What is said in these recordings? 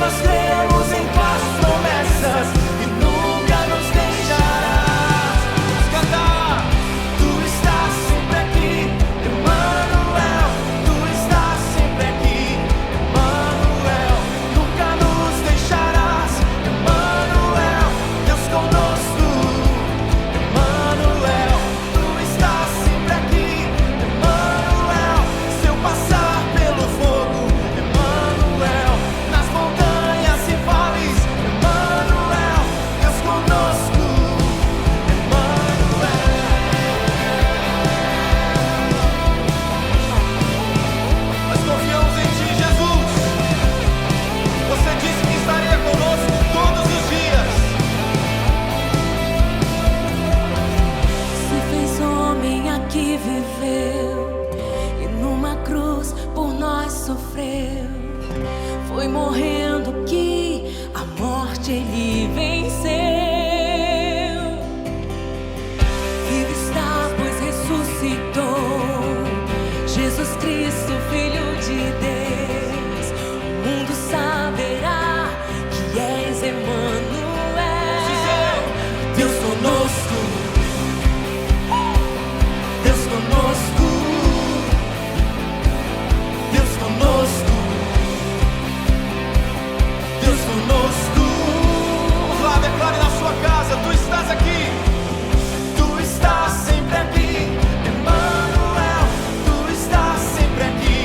nós cremos em tuas promessas e nunca nos deixarás. Vamos cantar. Tu estás sempre aqui, Emmanuel. Tu estás sempre aqui, Emmanuel. Nunca nos deixarás, Emmanuel. Deus conosco, Emmanuel. Tu estás sempre aqui, Emmanuel. Se eu passar pelo fogo, Emmanuel. Nas montanhas e vales, Emmanuel. Deus conosco, Emmanuel. Nós confiamos em ti, Jesus. Você disse que estaria conosco todos os dias. Se fez homem, aqui viveu, e numa cruz por nós sofreu. Foi morrendo que a morte ele venceu. Vivo está, pois ressuscitou. Jesus Cristo, Filho de Deus. O mundo saberá que és Emmanuel. Deus conosco, Deus conosco, Deus conosco, Deus conosco. Vamos lá, declare na sua casa: tu estás aqui, tu estás sempre aqui, Emmanuel. Tu estás sempre aqui,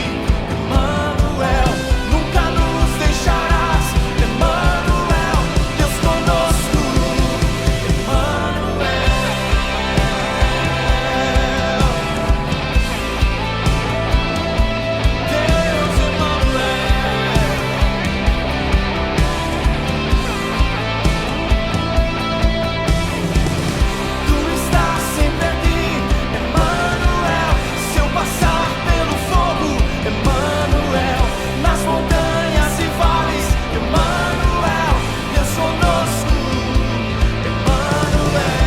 Emmanuel. Nunca nos deixarás, Emmanuel. Deus conosco, Emmanuel. Deus, Emmanuel. Tu estás sempre aqui, Emmanuel. Se eu passar pelo fogo, Emmanuel. Nas montanhas e vales, Emmanuel. Deus conosco, Emmanuel.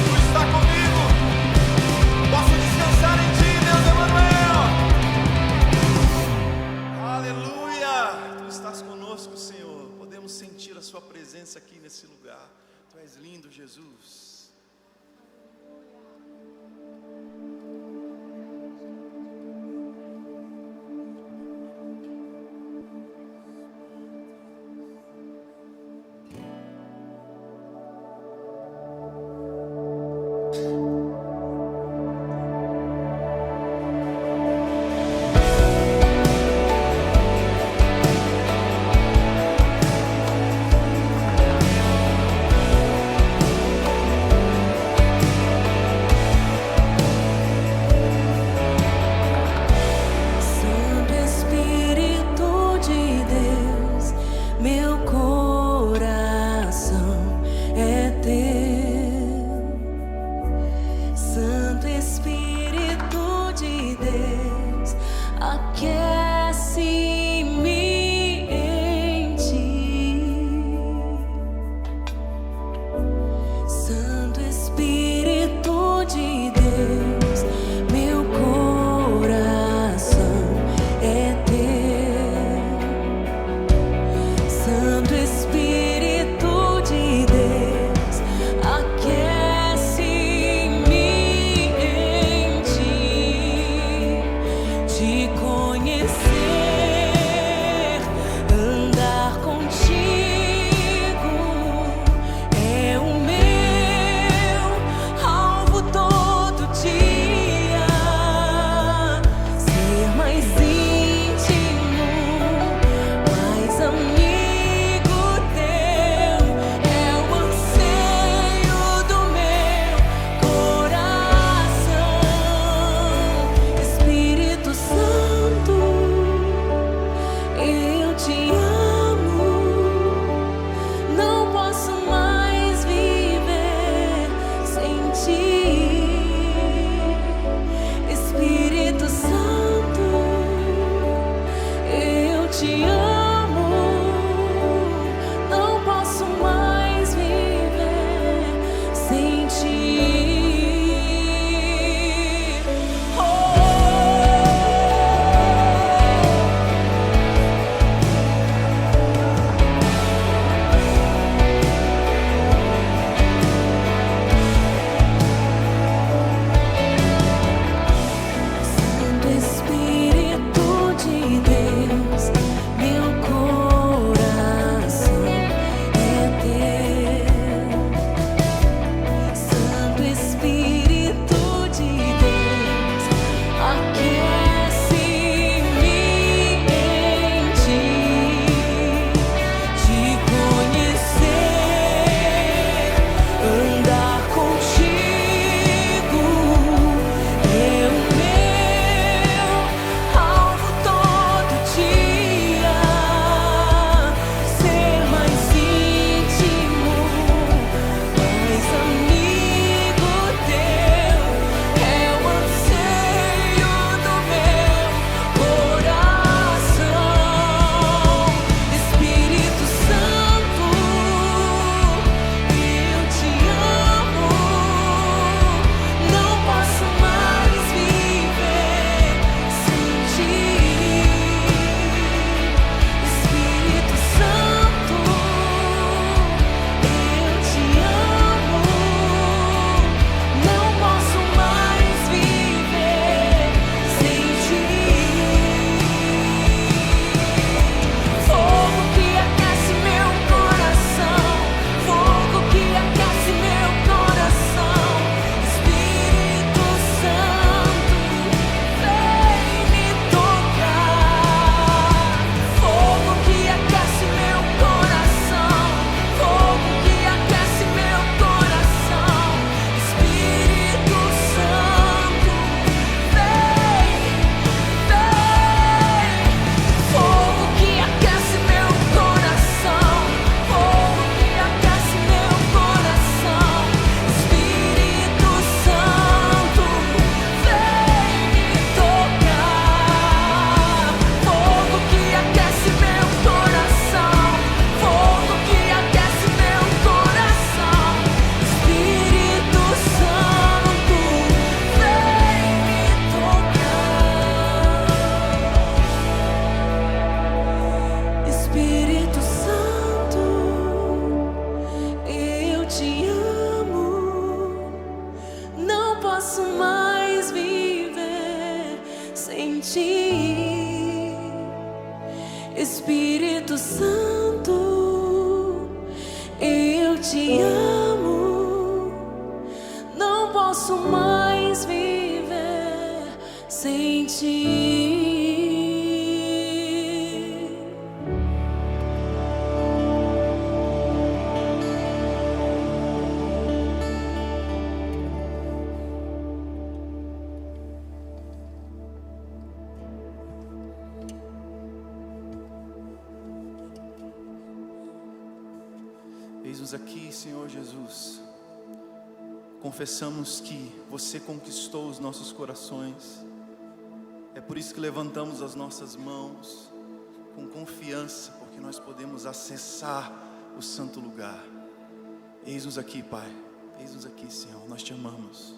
Tu está comigo. Posso descansar em ti, Deus, Emmanuel. Aleluia! Tu estás conosco, Senhor. Podemos sentir a sua presença aqui nesse lugar. Tu és lindo, Jesus. Santo Espírito de Deus, meu coração é teu. Santo Espírito de Deus, aquece-me em ti. Santo Espírito de Deus, meu coração é teu. Santo Espírito de Deus, aquece-me em ti. Te conhecer posso mais viver sem ti. Espírito Santo, eu te amo. Não posso mais viver sem ti. Eis-nos aqui, Senhor Jesus. Confessamos que você conquistou os nossos corações. É por isso que levantamos as nossas mãos com confiança, porque nós podemos acessar o santo lugar. Eis-nos aqui, Pai. Eis-nos aqui, Senhor. Nós te amamos.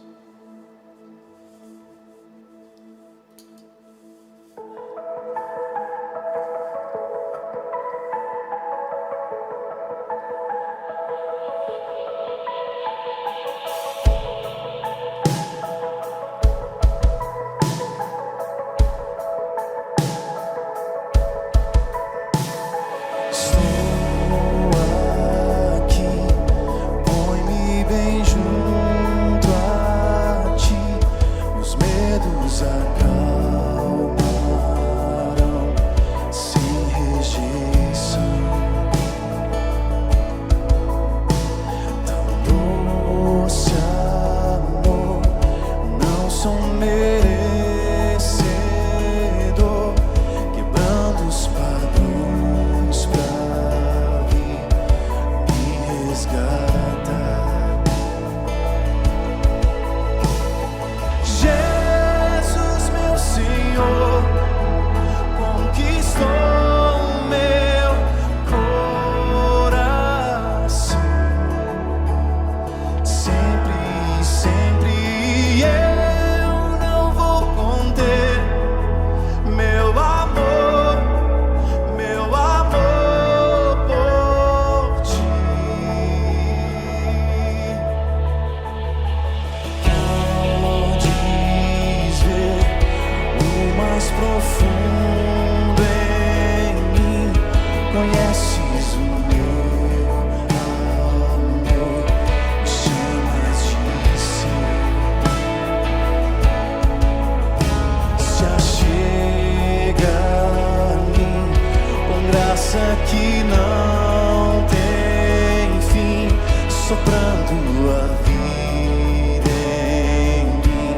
Que não tem fim, soprando a vida em mim,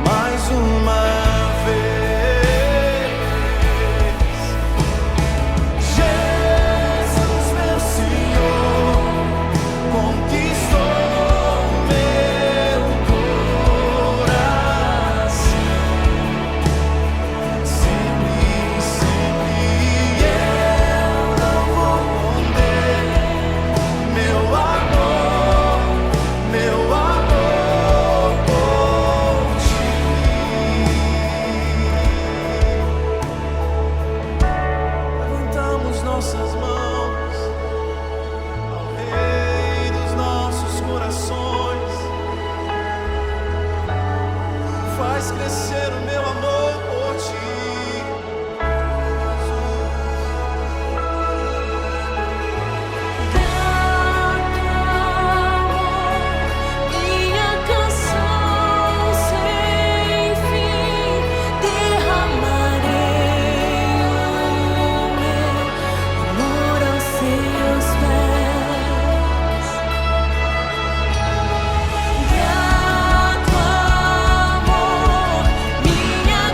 mais uma vez. Jesus, meu Senhor, conquistou meu coração. Sempre, sempre nossas mãos ao Rei dos nossos corações. Faz crescer o meu amor por ti. Minha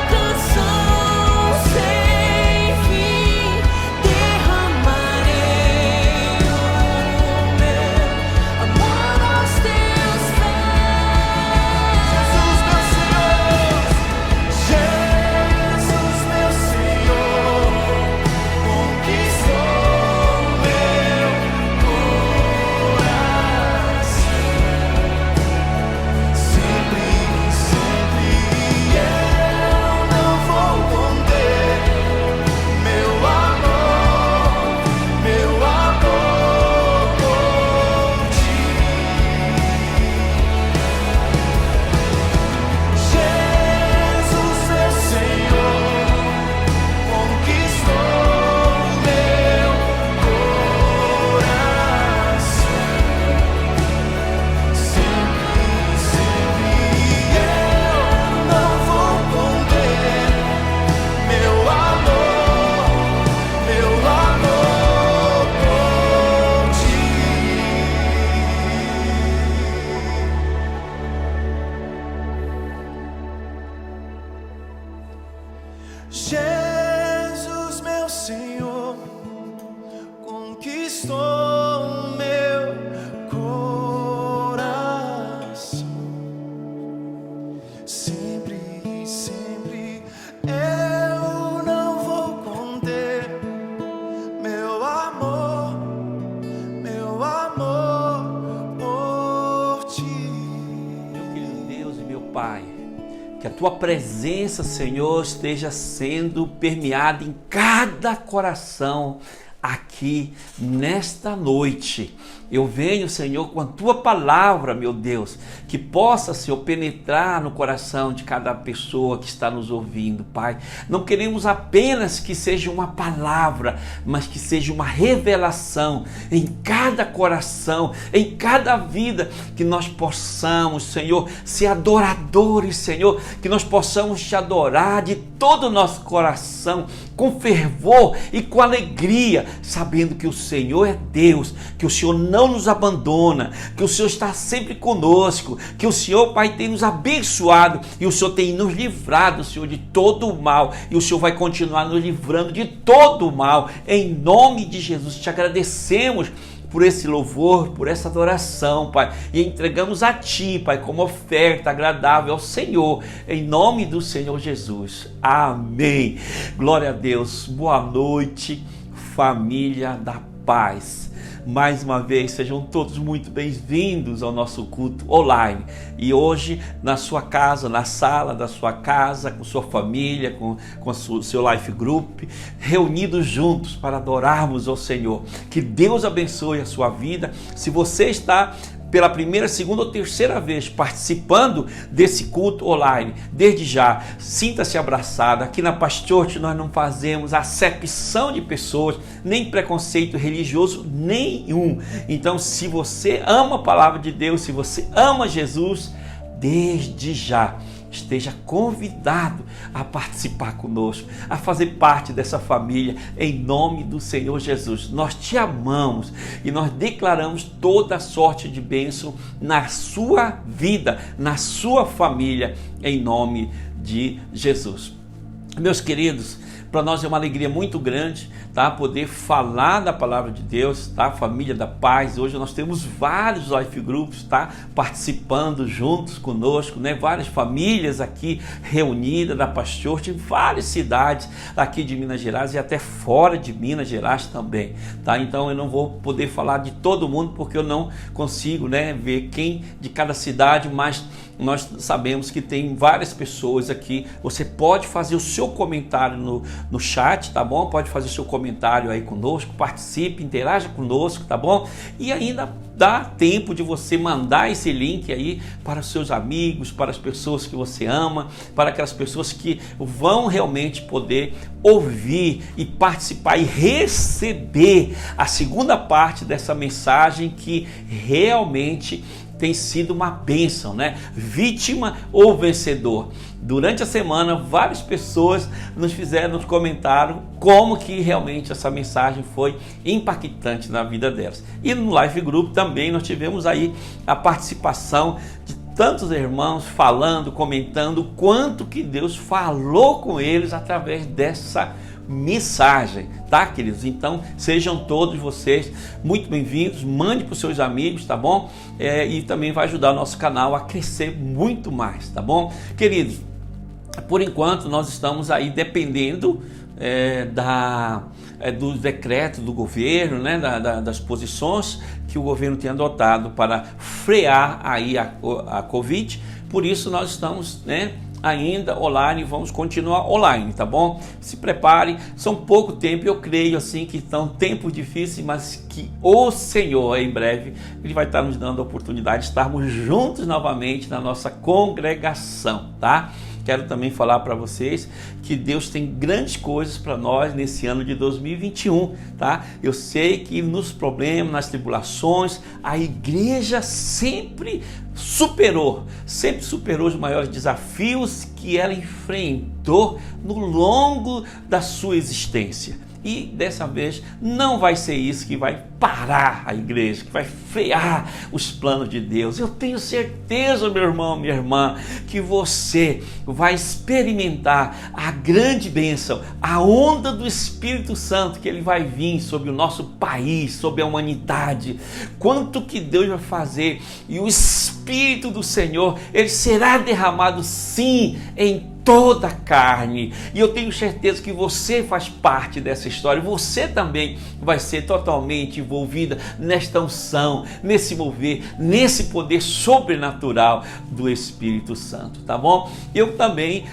Jesus, meu Senhor, conquistou meu coração. Sempre, sempre eu não vou conter meu amor por ti. Meu querido Deus e meu Pai, que a Tua presença, Senhor, esteja sendo permeada em cada coração aqui nesta noite. Eu venho, Senhor, com a Tua palavra, meu Deus, que possa, Senhor, penetrar no coração de cada pessoa que está nos ouvindo, Pai. Não queremos apenas que seja uma palavra, mas que seja uma revelação em cada coração, em cada vida, que nós possamos, Senhor, ser adoradores, Senhor, que nós possamos Te adorar de todo o nosso coração, com fervor e com alegria, sabendo que o Senhor é Deus, que o Senhor não nos abandona, que o Senhor está sempre conosco, que o Senhor, Pai, tem nos abençoado e o Senhor tem nos livrado, Senhor, de todo o mal, e o Senhor vai continuar nos livrando de todo o mal. Em nome de Jesus, te agradecemos por esse louvor, por essa adoração, Pai, e entregamos a Ti, Pai, como oferta agradável ao Senhor, em nome do Senhor Jesus. Amém. Glória a Deus. Boa noite, família da paz. Mais uma vez, sejam todos muito bem-vindos ao nosso culto online. E hoje, na sua casa, na sala da sua casa, com sua família, com o seu life group, reunidos juntos para adorarmos ao Senhor. Que Deus abençoe a sua vida. Se você está pela primeira, segunda ou terceira vez participando desse culto online, desde já, sinta-se abraçado. Aqui na Pastorte nós não fazemos acepção de pessoas, nem preconceito religioso nenhum. Então, se você ama a palavra de Deus, se você ama Jesus, desde já esteja convidado a participar conosco, a fazer parte dessa família, em nome do Senhor Jesus. Nós te amamos e nós declaramos toda sorte de bênção na sua vida, na sua família, em nome de Jesus. Meus queridos, para nós é uma alegria muito grande, tá? Poder falar da palavra de Deus, tá? Família da paz. Hoje nós temos vários life groups, tá? Participando juntos conosco, né? Várias famílias aqui reunidas da Pastorte em várias cidades aqui de Minas Gerais e até fora de Minas Gerais também, tá? Então eu não vou poder falar de todo mundo porque eu não consigo, né, ver quem de cada cidade, mas nós sabemos que tem várias pessoas aqui. Você pode fazer o seu comentário no chat, tá bom? Pode fazer o seu comentário aí conosco, participe, interaja conosco, tá bom? E ainda dá tempo de você mandar esse link aí para os seus amigos, para as pessoas que você ama, para aquelas pessoas que vão realmente poder ouvir e participar e receber a segunda parte dessa mensagem que realmente tem sido uma bênção, né? Vítima ou vencedor? Durante a semana, várias pessoas nos comentaram como que realmente essa mensagem foi impactante na vida delas. E no Life Group também nós tivemos aí a participação de tantos irmãos falando, comentando o quanto que Deus falou com eles através dessa mensagem, tá, queridos? Então sejam todos vocês muito bem-vindos, mande para os seus amigos, tá bom? E também vai ajudar o nosso canal a crescer muito mais, tá bom? Queridos, por enquanto nós estamos aí dependendo do decreto do governo, né, das posições que o governo tem adotado para frear aí a Covid. Por isso nós estamos, né, ainda online, vamos continuar online, tá bom? Se prepare, são pouco tempo, eu creio assim que são tempos difíceis, mas que o Senhor em breve Ele vai estar nos dando a oportunidade de estarmos juntos novamente na nossa congregação, tá? Quero também falar para vocês que Deus tem grandes coisas para nós nesse ano de 2021, tá? Eu sei que nos problemas, nas tribulações, a igreja sempre superou os maiores desafios que ela enfrentou no longo da sua existência. E dessa vez não vai ser isso que vai parar a igreja, que vai frear os planos de Deus. Eu tenho certeza, meu irmão, minha irmã, que você vai experimentar a grande bênção, a onda do Espírito Santo, que ele vai vir sobre o nosso país, sobre a humanidade. Quanto que Deus vai fazer, e o Espírito do Senhor, ele será derramado sim em toda a carne, e eu tenho certeza que você faz parte dessa história. Você também vai ser totalmente envolvida nesta unção, nesse mover, nesse poder sobrenatural do Espírito Santo, tá bom? Eu também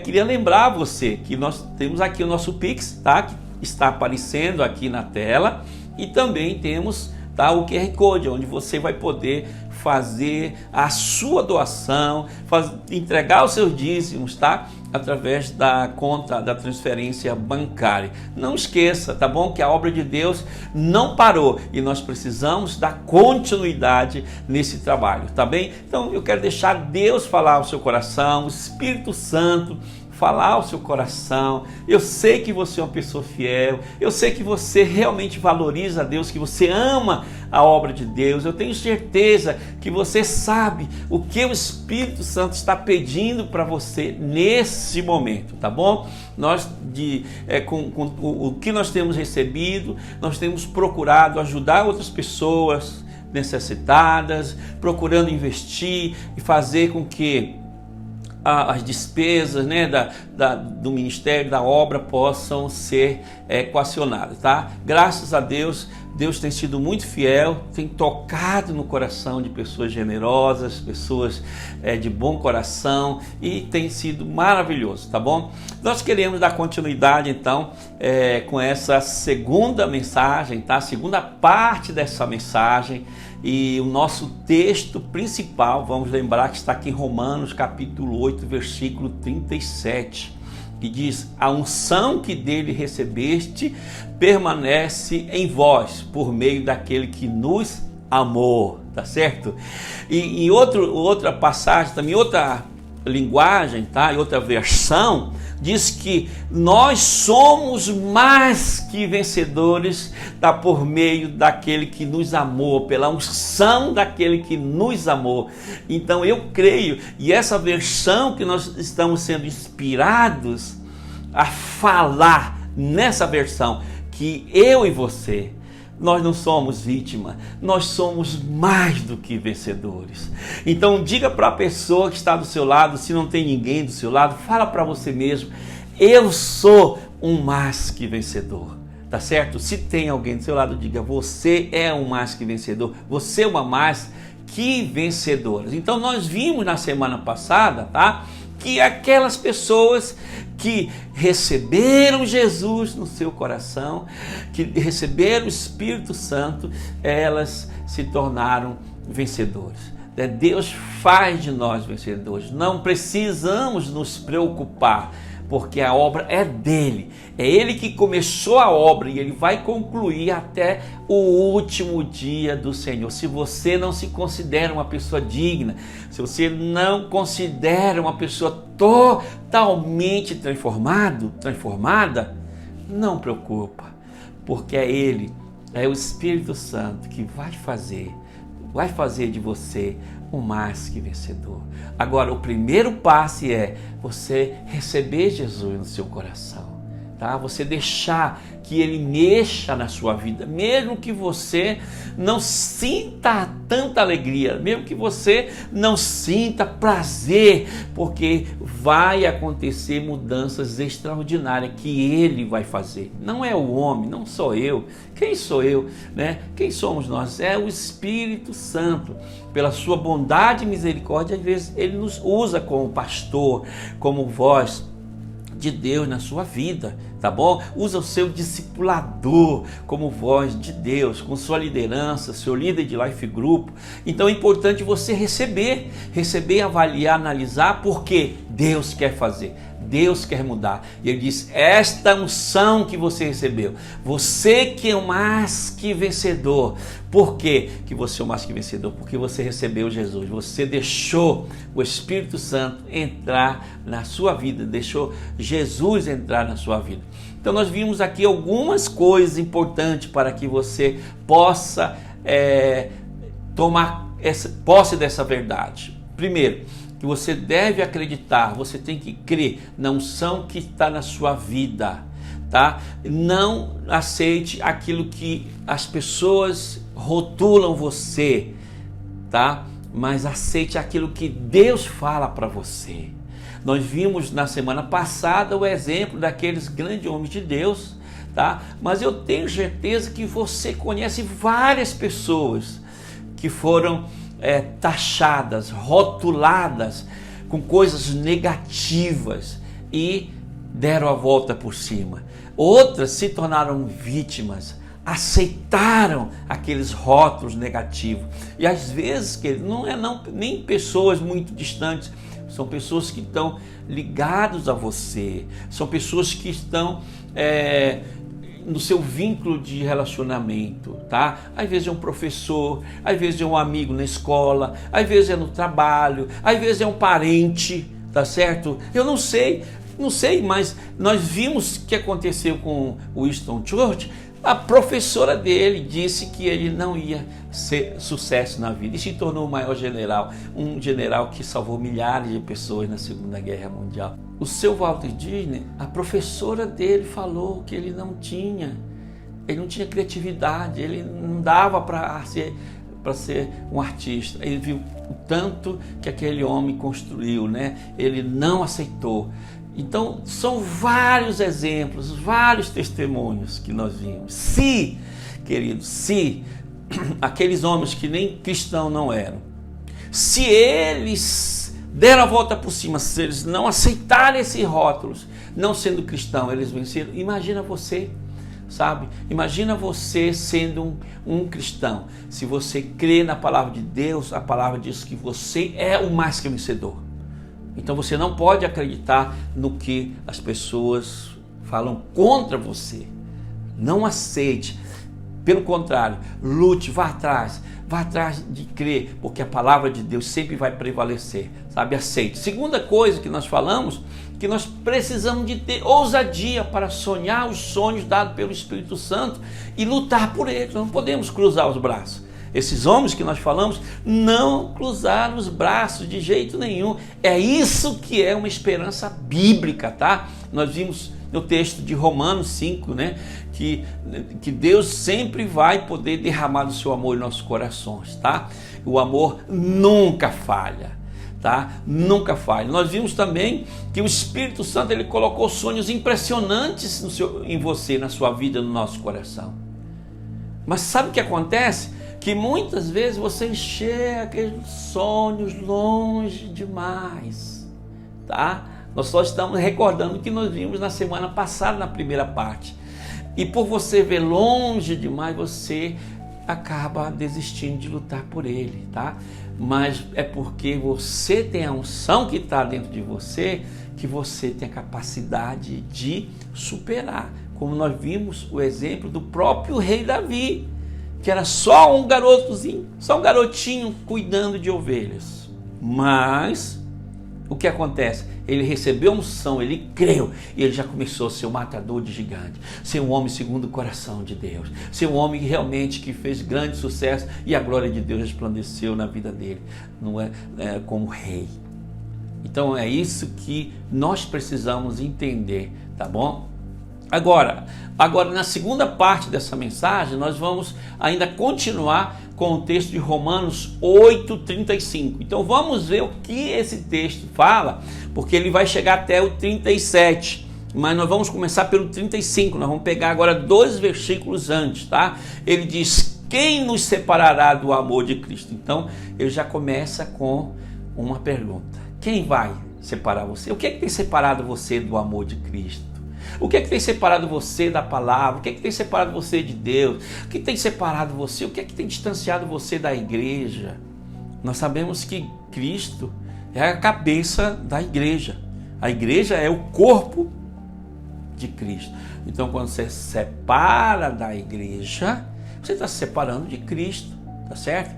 queria lembrar você que nós temos aqui o nosso Pix, tá? Que está aparecendo aqui na tela, e também temos, tá, o QR Code, onde você vai poder fazer a sua doação, entregar os seus dízimos, tá? Através da conta da transferência bancária. Não esqueça, tá bom? Que a obra de Deus não parou e nós precisamos dar continuidade nesse trabalho, tá bem? Então eu quero deixar Deus falar ao seu coração, o Espírito Santo falar ao seu coração. Eu sei que você é uma pessoa fiel, eu sei que você realmente valoriza a Deus, que você ama a obra de Deus. Eu tenho certeza que você sabe o que o Espírito Santo está pedindo para você nesse momento, tá bom? Nós, com o que nós temos recebido, nós temos procurado ajudar outras pessoas necessitadas, procurando investir e fazer com que as despesas, né, do ministério, da obra, possam ser equacionadas, tá? Graças a Deus, Deus tem sido muito fiel, tem tocado no coração de pessoas generosas, pessoas de bom coração, e tem sido maravilhoso, tá bom? Nós queremos dar continuidade então com essa segunda mensagem, tá? A segunda parte dessa mensagem. E o nosso texto principal, vamos lembrar que está aqui em Romanos capítulo 8, versículo 37, que diz: a unção que dele recebeste permanece em vós, por meio daquele que nos amou, tá certo? E em outra passagem, também outra linguagem, tá? E outra versão, diz que nós somos mais que vencedores, tá, por meio daquele que nos amou, pela unção daquele que nos amou. Então eu creio, e essa versão que nós estamos sendo inspirados a falar nessa versão, que eu e você, nós não somos vítima, nós somos mais do que vencedores. Então diga para a pessoa que está do seu lado, se não tem ninguém do seu lado, fala para você mesmo: eu sou um mais que vencedor, tá certo? Se tem alguém do seu lado, diga: você é um mais que vencedor, você é uma mais que vencedora. Então nós vimos na semana passada, tá, que aquelas pessoas que receberam Jesus no seu coração, que receberam o Espírito Santo, elas se tornaram vencedores. Deus faz de nós vencedores. Não precisamos nos preocupar, porque a obra é dele. É ele que começou a obra e ele vai concluir até o último dia do Senhor. Se você não se considera uma pessoa digna, se você não considera uma pessoa totalmente transformada, não preocupa, porque é ele, é o Espírito Santo que vai fazer de você um mais que vencedor. Agora, o primeiro passo é você receber Jesus no seu coração, tá? Você deixar que ele mexa na sua vida, mesmo que você não sinta tanta alegria, mesmo que você não sinta prazer, porque vai acontecer mudanças extraordinárias que ele vai fazer. Não é o homem, não sou eu. Quem sou eu, né? Quem somos nós? É o Espírito Santo. Pela sua bondade e misericórdia, às vezes ele nos usa como pastor, como voz de Deus na sua vida, tá bom? Usa o seu discipulador como voz de Deus, com sua liderança, seu líder de life group. Então é importante você receber, avaliar, analisar, porque Deus quer fazer, Deus quer mudar. E ele diz: esta unção que você recebeu, você que é o mais que vencedor. Por quê que você é o mais que vencedor? Porque você recebeu Jesus, você deixou o Espírito Santo entrar na sua vida, deixou Jesus entrar na sua vida. Então nós vimos aqui algumas coisas importantes para que você possa tomar posse dessa verdade. Primeiro, que você deve acreditar, você tem que crer na unção que está na sua vida, tá? Não aceite aquilo que as pessoas rotulam você, tá? Mas aceite aquilo que Deus fala para você. Nós vimos na semana passada o exemplo daqueles grandes homens de Deus, tá? Mas eu tenho certeza que você conhece várias pessoas que foram taxadas, rotuladas com coisas negativas e deram a volta por cima. Outras se tornaram vítimas, aceitaram aqueles rótulos negativos. E às vezes, nem pessoas muito distantes, são pessoas que estão ligadas a você, são pessoas que estão no seu vínculo de relacionamento, tá? Às vezes é um professor, às vezes é um amigo na escola, às vezes é no trabalho, às vezes é um parente, tá certo? Eu não sei, mas nós vimos o que aconteceu com o Winston Churchill. A professora dele disse que ele não ia ser sucesso na vida e se tornou o maior general, um general que salvou milhares de pessoas na Segunda Guerra Mundial. O seu Walter Disney, a professora dele falou que ele não tinha criatividade, ele não dava para ser um artista. Ele viu o tanto que aquele homem construiu, né? Ele não aceitou. Então, são vários exemplos, vários testemunhos que nós vimos. Se aqueles homens que nem cristãos não eram, se eles deram a volta por cima, se eles não aceitaram esses rótulos, não sendo cristão, eles venceram. Imagina você, sabe? Imagina você sendo um cristão. Se você crê na palavra de Deus, a palavra diz que você é o mais que vencedor. Então você não pode acreditar no que as pessoas falam contra você. Não aceite. Pelo contrário, lute, vá atrás de crer, porque a palavra de Deus sempre vai prevalecer, sabe? Aceite. Segunda coisa que nós falamos, que nós precisamos de ter ousadia para sonhar os sonhos dados pelo Espírito Santo e lutar por eles. Não podemos cruzar os braços. Esses homens que nós falamos não cruzaram os braços de jeito nenhum. É isso que é uma esperança bíblica, tá? Nós vimos no texto de Romanos 5, né? Que Deus sempre vai poder derramar o seu amor em nossos corações, tá? O amor nunca falha, tá? Nunca falha. Nós vimos também que o Espírito Santo, ele colocou sonhos impressionantes em você, na sua vida, no nosso coração. Mas sabe o que acontece? Que muitas vezes você enxerga aqueles sonhos longe demais, tá? Nós só estamos recordando o que nós vimos na semana passada, na primeira parte. E por você ver longe demais, você acaba desistindo de lutar por ele, tá? Mas é porque você tem a unção que está dentro de você, que você tem a capacidade de superar. Como nós vimos o exemplo do próprio rei Davi, que era só um garotozinho, só um garotinho cuidando de ovelhas. Mas o que acontece? Ele recebeu a unção, ele creu e ele já começou a ser um matador de gigantes, ser um homem segundo o coração de Deus, ser um homem realmente que fez grande sucesso e a glória de Deus resplandeceu na vida dele, não é, como rei. Então é isso que nós precisamos entender, tá bom? Agora, na segunda parte dessa mensagem, nós vamos ainda continuar com o texto de Romanos 8:35. Então vamos ver o que esse texto fala, porque ele vai chegar até o 37, mas nós vamos começar pelo 35, nós vamos pegar agora 2 versículos antes, tá? Ele diz: quem nos separará do amor de Cristo? Então ele já começa com uma pergunta: quem vai separar você? O que é que tem separado você do amor de Cristo? O que é que tem separado você da palavra? O que é que tem separado você de Deus? O que tem separado você? O que é que tem distanciado você da igreja? Nós sabemos que Cristo é a cabeça da igreja. A igreja é o corpo de Cristo. Então, quando você se separa da igreja, você está se separando de Cristo, tá certo?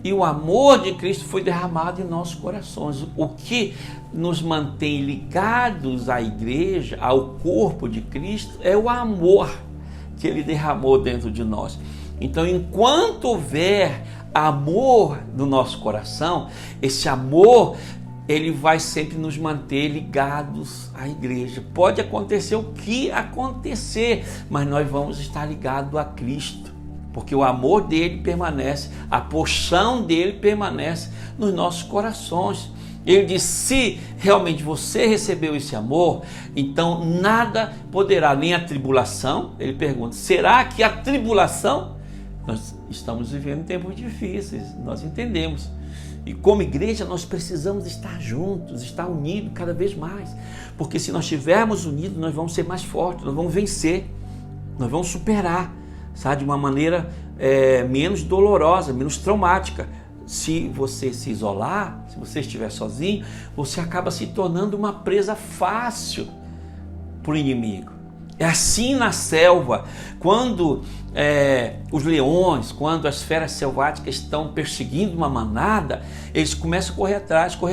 E o amor de Cristo foi derramado em nossos corações. O que nos mantém ligados à igreja, ao corpo de Cristo, é o amor que Ele derramou dentro de nós. Então, enquanto houver amor no nosso coração, esse amor, ele vai sempre nos manter ligados à igreja. Pode acontecer o que acontecer, mas nós vamos estar ligados a Cristo, porque o amor dele permanece, a porção dele permanece nos nossos corações. Ele diz: se realmente você recebeu esse amor, então nada poderá, nem a tribulação. Ele pergunta: será que a tribulação? Nós estamos vivendo tempos difíceis, nós entendemos. E como igreja nós precisamos estar juntos, estar unidos cada vez mais. Porque se nós estivermos unidos, nós vamos ser mais fortes, nós vamos vencer, nós vamos superar, sabe, de uma maneira menos dolorosa, menos traumática. Se você se isolar, se você estiver sozinho, você acaba se tornando uma presa fácil para o inimigo. É assim na selva, quando os leões, quando as feras selváticas estão perseguindo uma manada, eles começam a correr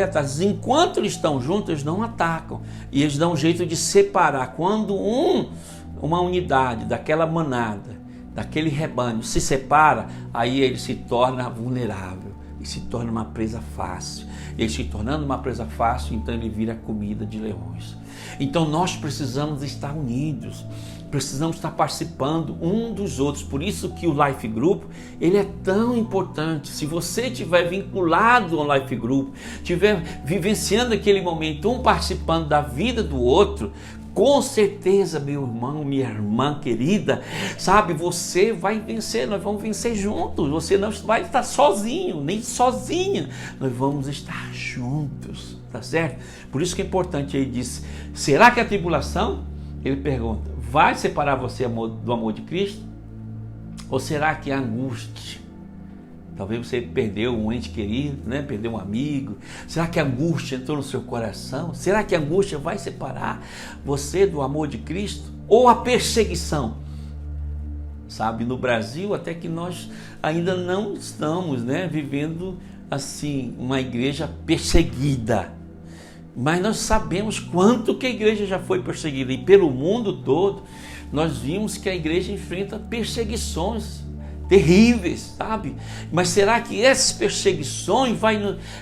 atrás. Enquanto eles estão juntos, eles não atacam. E eles dão um jeito de separar. Quando uma unidade daquela manada, daquele rebanho se separa, aí ele se torna vulnerável e se torna uma presa fácil. Ele se tornando uma presa fácil, então ele vira comida de leões. Então nós precisamos estar unidos, precisamos estar participando um dos outros. Por isso que o Life Group, ele é tão importante. Se você estiver vinculado ao Life Group, estiver vivenciando aquele momento, um participando da vida do outro, com certeza, meu irmão, minha irmã querida, sabe, você vai vencer, nós vamos vencer juntos. Você não vai estar sozinho, nem sozinha, nós vamos estar juntos, tá certo? Por isso que é importante. Ele diz: será que a tribulação, ele pergunta, vai separar você do amor de Cristo? Ou será que a angústia? Talvez você perdeu um ente querido, né? Perdeu um amigo. Será que a angústia entrou no seu coração? Será que a angústia vai separar você do amor de Cristo? Ou a perseguição? Sabe, no Brasil até que nós ainda não estamos, né, vivendo assim uma igreja perseguida. Mas nós sabemos quanto que a igreja já foi perseguida. E pelo mundo todo nós vimos que a igreja enfrenta perseguições terríveis, sabe? Mas será que essas perseguições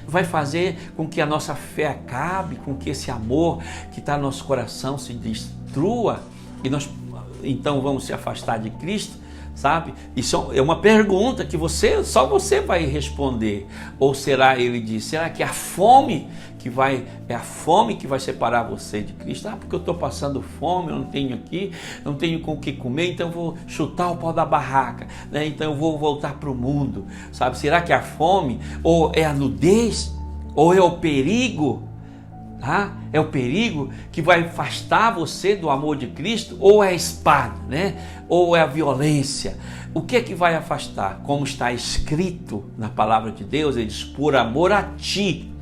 vai fazer com que a nossa fé acabe, com que esse amor que está no nosso coração se destrua e nós então vamos se afastar de Cristo, sabe? Isso é uma pergunta que só você vai responder. Ou será, ele diz, será que a fome é a fome que vai separar você de Cristo? Porque eu estou passando fome, eu não tenho aqui, não tenho com o que comer, então eu vou chutar o pau da barraca, né? Então eu vou voltar para o mundo, sabe? Será que é a fome? Ou é a nudez? Ou é o perigo? É o perigo que vai afastar você do amor de Cristo? Ou é a espada, né? Ou é a violência? O que é que vai afastar? Como está escrito na palavra de Deus, ele diz: por amor a ti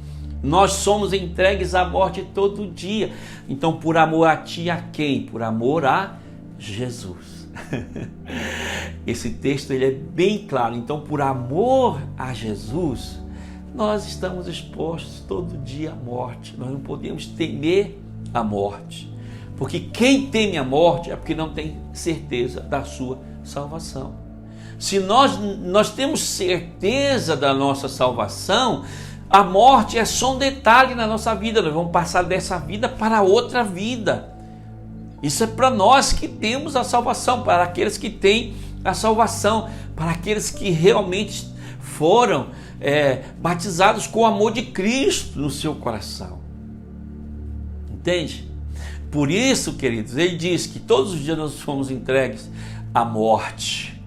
nós somos entregues à morte todo dia. Então, por amor a ti, a quem? Por amor a Jesus. Esse texto ele é bem claro. Então, por amor a Jesus, nós estamos expostos todo dia à morte. Nós não podemos temer a morte, porque quem teme a morte é porque não tem certeza da sua salvação. Se nós temos certeza da nossa salvação, a morte é só um detalhe na nossa vida. Nós vamos passar dessa vida para outra vida. Isso é para nós que temos a salvação, para aqueles que têm a salvação, para aqueles que realmente foram batizados com o amor de Cristo no seu coração. Entende? Por isso, queridos, ele diz que todos os dias nós fomos entregues à morte.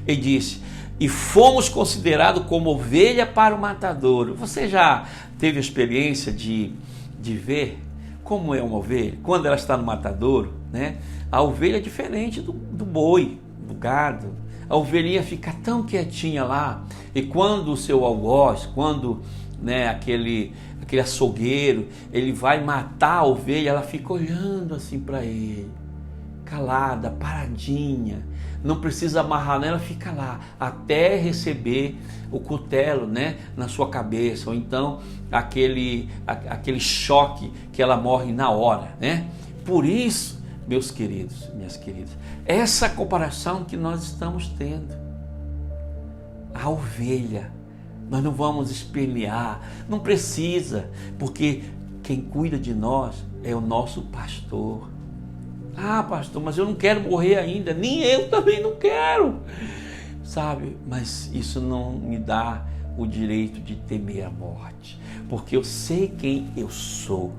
Ele disse: e fomos considerados como ovelha para o matadouro. Você já teve a experiência de ver como é uma ovelha? Quando ela está no matadouro, né? A ovelha é diferente do boi, do gado. A ovelhinha fica tão quietinha lá, e quando o seu algoz, quando, né, aquele açougueiro, ele vai matar a ovelha, ela fica olhando assim para ele, calada, paradinha. Não precisa amarrar nela, fica lá até receber o cutelo, né, na sua cabeça, ou então aquele choque que ela morre na hora, né? Por isso, meus queridos, minhas queridas, essa comparação que nós estamos tendo, a ovelha, nós não vamos espernear, não precisa, porque quem cuida de nós é o nosso pastor. Ah, pastor, mas eu não quero morrer ainda, nem eu também não quero, sabe? Mas isso não me dá o direito de temer a morte, porque eu sei quem eu sou,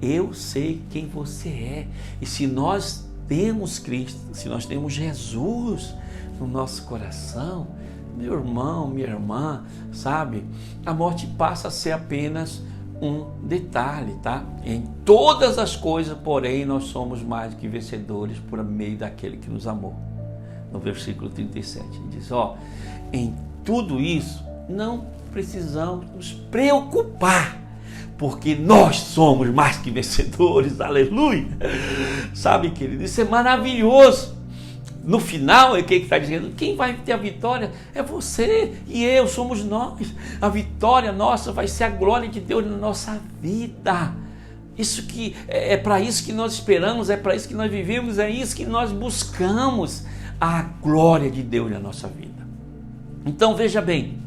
eu sei quem você é, e se nós temos Cristo, se nós temos Jesus no nosso coração, meu irmão, minha irmã, sabe? A morte passa a ser apenas um detalhe, tá? Em todas as coisas, porém, nós somos mais que vencedores por meio daquele que nos amou. No versículo 37, ele diz, em tudo isso, não precisamos nos preocupar, porque nós somos mais que vencedores, aleluia! Sabe, querido, isso é maravilhoso. No final, é quem está dizendo, quem vai ter a vitória é você e eu, somos nós. A vitória nossa vai ser a glória de Deus na nossa vida. Isso que é para isso que nós esperamos, é para isso que nós vivemos, é isso que nós buscamos, a glória de Deus na nossa vida. Então veja bem,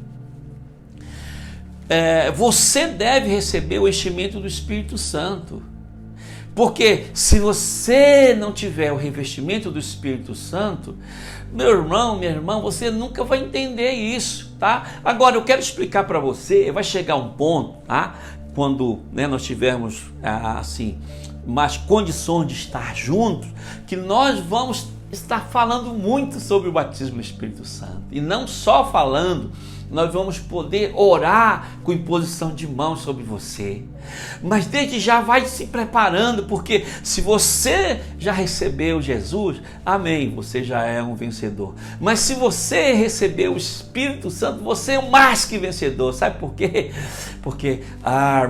você deve receber o enchimento do Espírito Santo. Porque se você não tiver o revestimento do Espírito Santo, meu irmão, minha irmã, você nunca vai entender isso, tá? Agora eu quero explicar para você, vai chegar um ponto, tá? Quando nós tivermos assim mais condições de estar juntos, que nós vamos estar falando muito sobre o batismo no Espírito Santo. E não só falando, nós vamos poder orar com imposição de mãos sobre você. Mas desde já vai se preparando, porque se você já recebeu Jesus, amém, você já é um vencedor. Mas se você recebeu o Espírito Santo, você é mais que vencedor. Sabe por quê? Porque,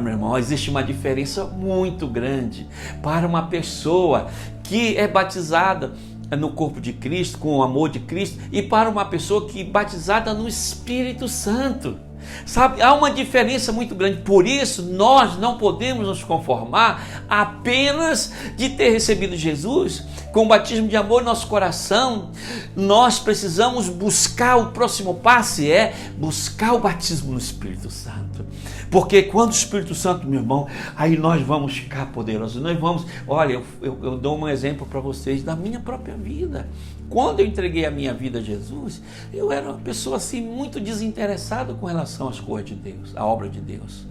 meu irmão, existe uma diferença muito grande para uma pessoa que é batizada no corpo de Cristo, com o amor de Cristo, e para uma pessoa que é batizada no Espírito Santo. Sabe, há uma diferença muito grande. Por isso nós não podemos nos conformar apenas de ter recebido Jesus com o batismo de amor no nosso coração. Nós precisamos buscar, o próximo passo é buscar o batismo no Espírito Santo. Porque quando o Espírito Santo, meu irmão, aí nós vamos ficar poderosos. Nós vamos, olha, eu dou um exemplo para vocês da minha própria vida. Quando eu entreguei a minha vida a Jesus, eu era uma pessoa assim muito desinteressada com relação às coisas de Deus, à obra de Deus.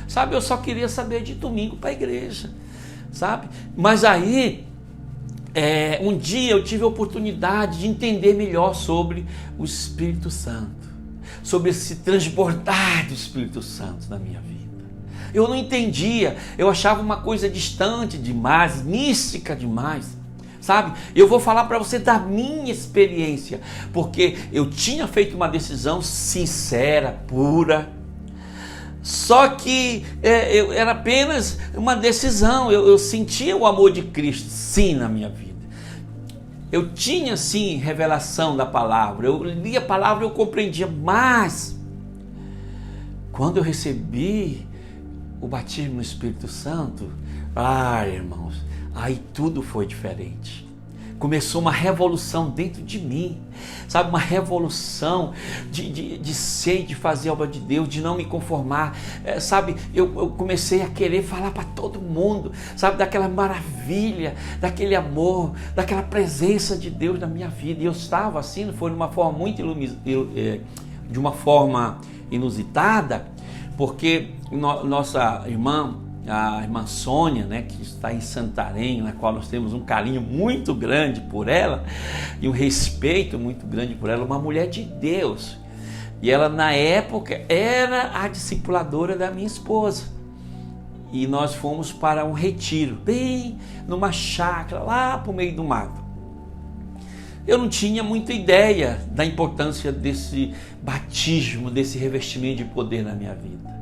Sabe, eu só queria saber de domingo para a igreja, sabe? Mas aí, um dia eu tive a oportunidade de entender melhor sobre o Espírito Santo, sobre esse transbordar do Espírito Santo na minha vida. Eu não entendia, eu achava uma coisa distante demais, mística demais. Sabe, eu vou falar para você da minha experiência, porque eu tinha feito uma decisão sincera, pura, só que era apenas uma decisão. Eu sentia o amor de Cristo, sim, na minha vida. Eu tinha, sim, revelação da palavra, eu lia a palavra, eu compreendia, mas quando eu recebi o batismo no Espírito Santo, irmãos, aí tudo foi diferente. Começou uma revolução dentro de mim, sabe? Uma revolução de ser, de fazer a obra de Deus, de não me conformar, sabe? Eu comecei a querer falar para todo mundo, sabe? Daquela maravilha, daquele amor, daquela presença de Deus na minha vida. E eu estava assim, foi de uma forma muito de uma forma inusitada, porque nossa irmã, a irmã Sônia, né, que está em Santarém, na qual nós temos um carinho muito grande por ela e um respeito muito grande por ela, uma mulher de Deus. E ela, na época, era a discipuladora da minha esposa. E nós fomos para um retiro, bem numa chácara, lá para o meio do mato. Eu não tinha muita ideia da importância desse batismo, desse revestimento de poder na minha vida.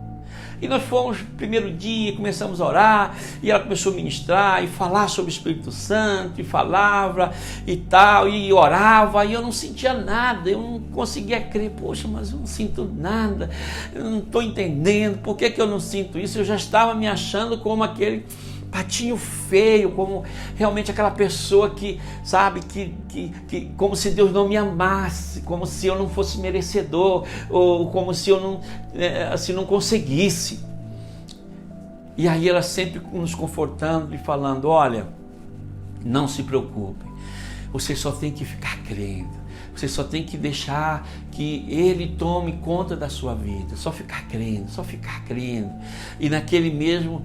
E nós fomos, primeiro dia, começamos a orar, e ela começou a ministrar, e falar sobre o Espírito Santo, e falava, e tal, e orava, e eu não sentia nada, eu não conseguia crer. Poxa, mas eu não sinto nada, eu não estou entendendo, por que eu não sinto isso? Eu já estava me achando como aquele patinho feio, como realmente aquela pessoa que, sabe, que como se Deus não me amasse, como se eu não fosse merecedor, ou como se eu não, assim, não conseguisse. E aí ela sempre nos confortando e falando: olha, não se preocupe, você só tem que ficar crendo. Você só tem que deixar que Ele tome conta da sua vida. Só ficar crendo, só ficar crendo. E naquele mesmo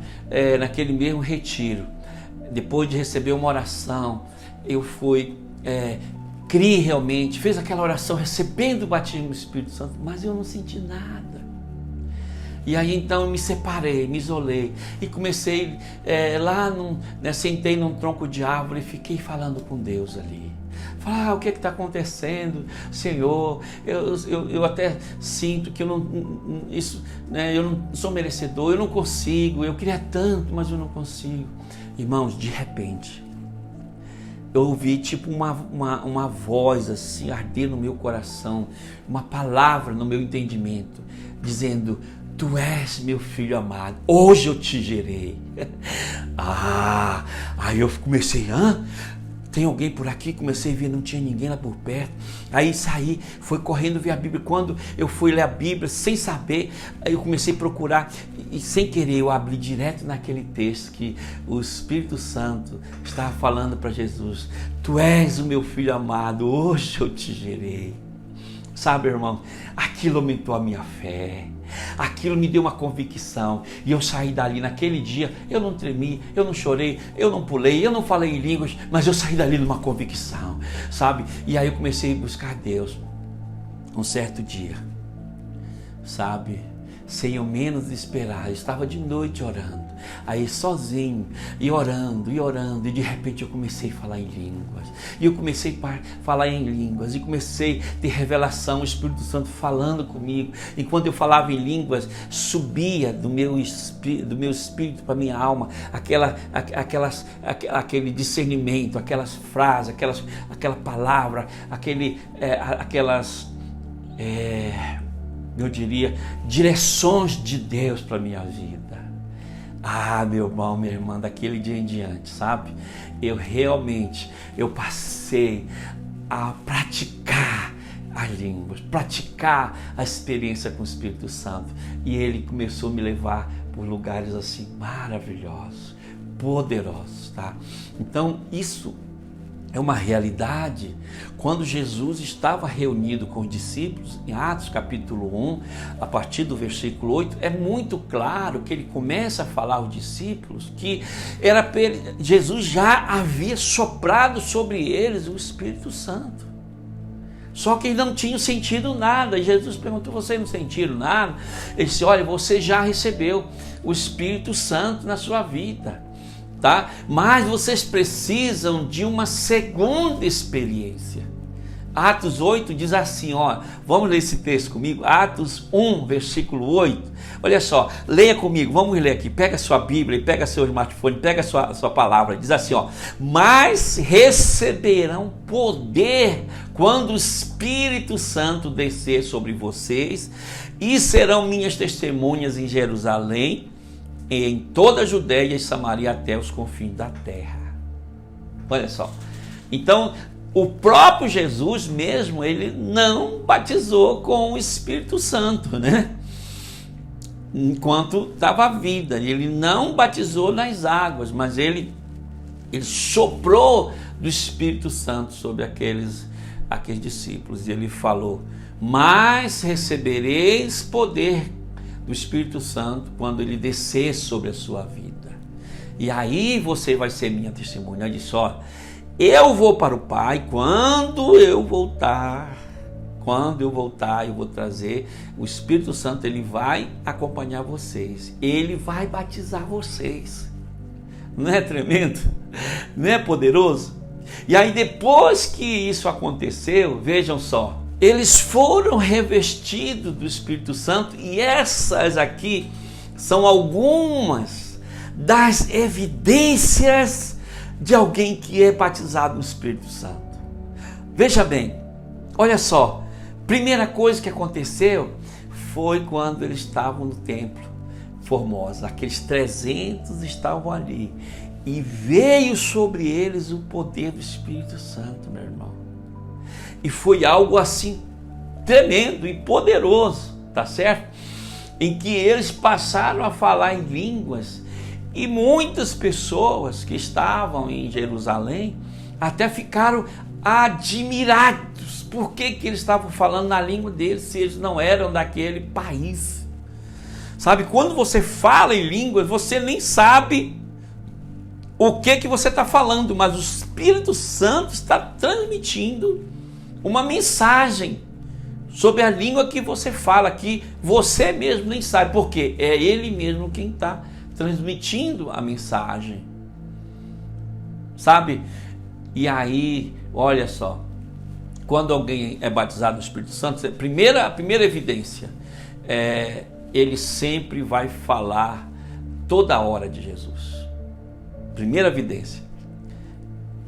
retiro, depois de receber uma oração, eu fui, criei realmente, fez aquela oração recebendo o batismo do Espírito Santo, mas eu não senti nada. E aí então eu me separei, me isolei e comecei sentei num tronco de árvore e fiquei falando com Deus ali. Falar: o que está acontecendo, Senhor? Eu até sinto que eu não sou merecedor, eu não consigo, eu queria tanto, mas eu não consigo. Irmãos, de repente, eu ouvi tipo uma voz assim arder no meu coração, uma palavra no meu entendimento, dizendo: tu és meu filho amado, hoje eu te gerei. Aí eu comecei: tem alguém por aqui? Comecei a ver, não tinha ninguém lá por perto. Aí saí, fui correndo ver a Bíblia. Quando eu fui ler a Bíblia, sem saber, aí eu comecei a procurar e sem querer eu abri direto naquele texto que o Espírito Santo estava falando para Jesus: tu és o meu filho amado, hoje eu te gerei. Sabe, irmão, aquilo aumentou a minha fé. Aquilo me deu uma convicção e eu saí dali naquele dia. Eu não tremi, eu não chorei, eu não pulei, eu não falei em línguas, mas eu saí dali numa convicção, sabe? E aí eu comecei a buscar Deus um certo dia, sabe? Sem eu menos esperar, eu estava de noite orando, aí sozinho, e orando, e de repente eu comecei a falar em línguas, e eu comecei a falar em línguas, e comecei a ter revelação, o Espírito Santo falando comigo, e quando eu falava em línguas, subia do meu espírito para a minha alma, aquele discernimento, aquelas frases, aquela palavra, eu diria, direções de Deus para a minha vida. Meu irmão, minha irmã, daquele dia em diante, sabe? Eu passei a praticar as línguas, praticar a experiência com o Espírito Santo. E Ele começou a me levar por lugares assim maravilhosos, poderosos, tá? Então, isso é uma realidade. Quando Jesus estava reunido com os discípulos, em Atos capítulo 1, a partir do versículo 8, é muito claro que ele começa a falar aos discípulos que Jesus já havia soprado sobre eles o Espírito Santo. Só que eles não tinham sentido nada. E Jesus perguntou: vocês não sentiram nada? Ele disse: olha, você já recebeu o Espírito Santo na sua vida. Tá? Mas vocês precisam de uma segunda experiência. Atos 8 diz assim, vamos ler esse texto comigo, Atos 1, versículo 8, olha só, leia comigo, vamos ler aqui, pega a sua Bíblia, pega seu smartphone, pega a sua palavra, diz assim, mas receberão poder quando o Espírito Santo descer sobre vocês e serão minhas testemunhas em Jerusalém, em toda a Judéia e Samaria até os confins da terra. Olha só, então o próprio Jesus mesmo, ele não batizou com o Espírito Santo, né? Enquanto estava vida, ele não batizou nas águas, mas ele soprou do Espírito Santo sobre aqueles discípulos, e ele falou: mas recebereis poder do Espírito Santo quando ele descer sobre a sua vida, e aí você vai ser minha testemunha. Ele disse: eu vou para o Pai, quando eu voltar, eu vou trazer o Espírito Santo, ele vai acompanhar vocês, ele vai batizar vocês. Não é tremendo? Não é poderoso? E aí depois que isso aconteceu, vejam só, eles foram revestidos do Espírito Santo, e essas aqui são algumas das evidências de alguém que é batizado no Espírito Santo. Veja bem, olha só, primeira coisa que aconteceu foi quando eles estavam no templo Formosa, aqueles 300 estavam ali, e veio sobre eles o poder do Espírito Santo, meu irmão. E foi algo assim tremendo e poderoso, tá certo? Em que eles passaram a falar em línguas, e muitas pessoas que estavam em Jerusalém até ficaram admirados. Por que eles estavam falando na língua deles, se eles não eram daquele país? Sabe, quando você fala em línguas, você nem sabe o que você está falando, mas o Espírito Santo está transmitindo uma mensagem sobre a língua que você fala, que você mesmo nem sabe, porque é Ele mesmo quem está transmitindo a mensagem, sabe? E aí, olha só, quando alguém é batizado no Espírito Santo, a primeira evidência, ele sempre vai falar toda hora de Jesus. Primeira evidência,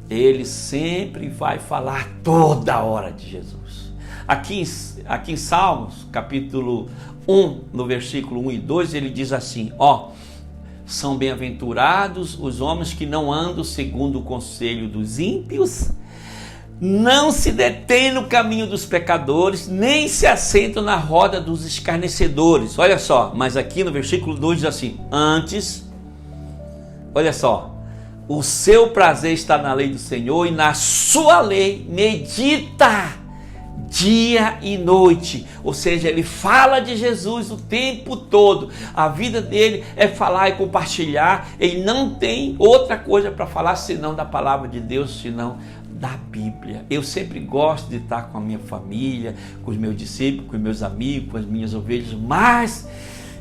ele sempre vai falar toda hora de Jesus. Aqui em Salmos, capítulo 1, no versículo 1 e 2, ele diz assim, são bem-aventurados os homens que não andam segundo o conselho dos ímpios, não se detêm no caminho dos pecadores, nem se assentam na roda dos escarnecedores. Olha só, mas aqui no versículo 2 diz assim, antes, olha só, o seu prazer está na lei do Senhor, e na sua lei medita dia e noite. Ou seja, ele fala de Jesus o tempo todo. A vida dele é falar e compartilhar. Ele não tem outra coisa para falar senão da palavra de Deus, senão da Bíblia. Eu sempre gosto de estar com a minha família, com os meus discípulos, com os meus amigos, com as minhas ovelhas, mas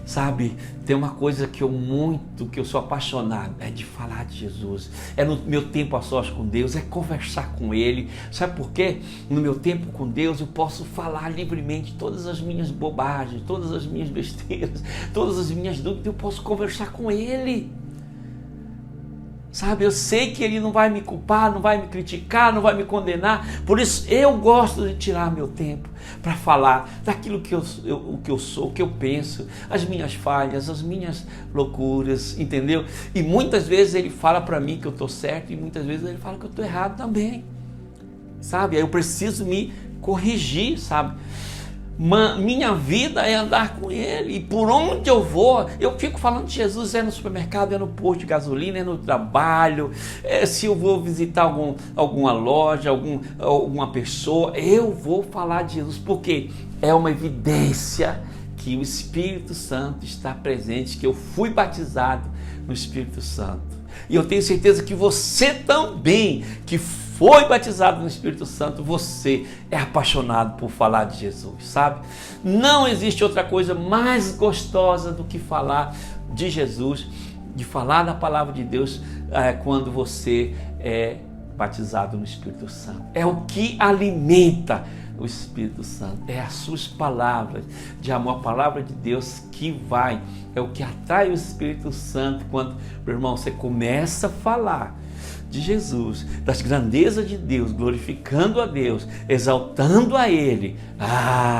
sabe, tem uma coisa que eu sou apaixonado, é de falar de Jesus, é no meu tempo a sós com Deus, é conversar com Ele. Sabe por quê? No meu tempo com Deus eu posso falar livremente todas as minhas bobagens, todas as minhas besteiras, todas as minhas dúvidas, eu posso conversar com Ele. Sabe, eu sei que Ele não vai me culpar, não vai me criticar, não vai me condenar. Por isso eu gosto de tirar meu tempo para falar daquilo que eu sou, o que eu penso, as minhas falhas, as minhas loucuras, entendeu? E muitas vezes Ele fala para mim que eu estou certo, e muitas vezes Ele fala que eu estou errado também. Sabe, aí eu preciso me corrigir, sabe? Minha vida é andar com Ele, e por onde eu vou, eu fico falando de Jesus, é no supermercado, é no posto de gasolina, é no trabalho, se eu vou visitar alguma loja, alguma pessoa, eu vou falar de Jesus, porque é uma evidência que o Espírito Santo está presente, que eu fui batizado no Espírito Santo. E eu tenho certeza que você também, que foi batizado no Espírito Santo, você é apaixonado por falar de Jesus, sabe? Não existe outra coisa mais gostosa do que falar de Jesus, de falar da palavra de Deus quando você é batizado no Espírito Santo. É o que alimenta o Espírito Santo, é as suas palavras de amor, a palavra de Deus é o que atrai o Espírito Santo quando, meu irmão, você começa a falar de Jesus, das grandezas de Deus, glorificando a Deus, exaltando a Ele.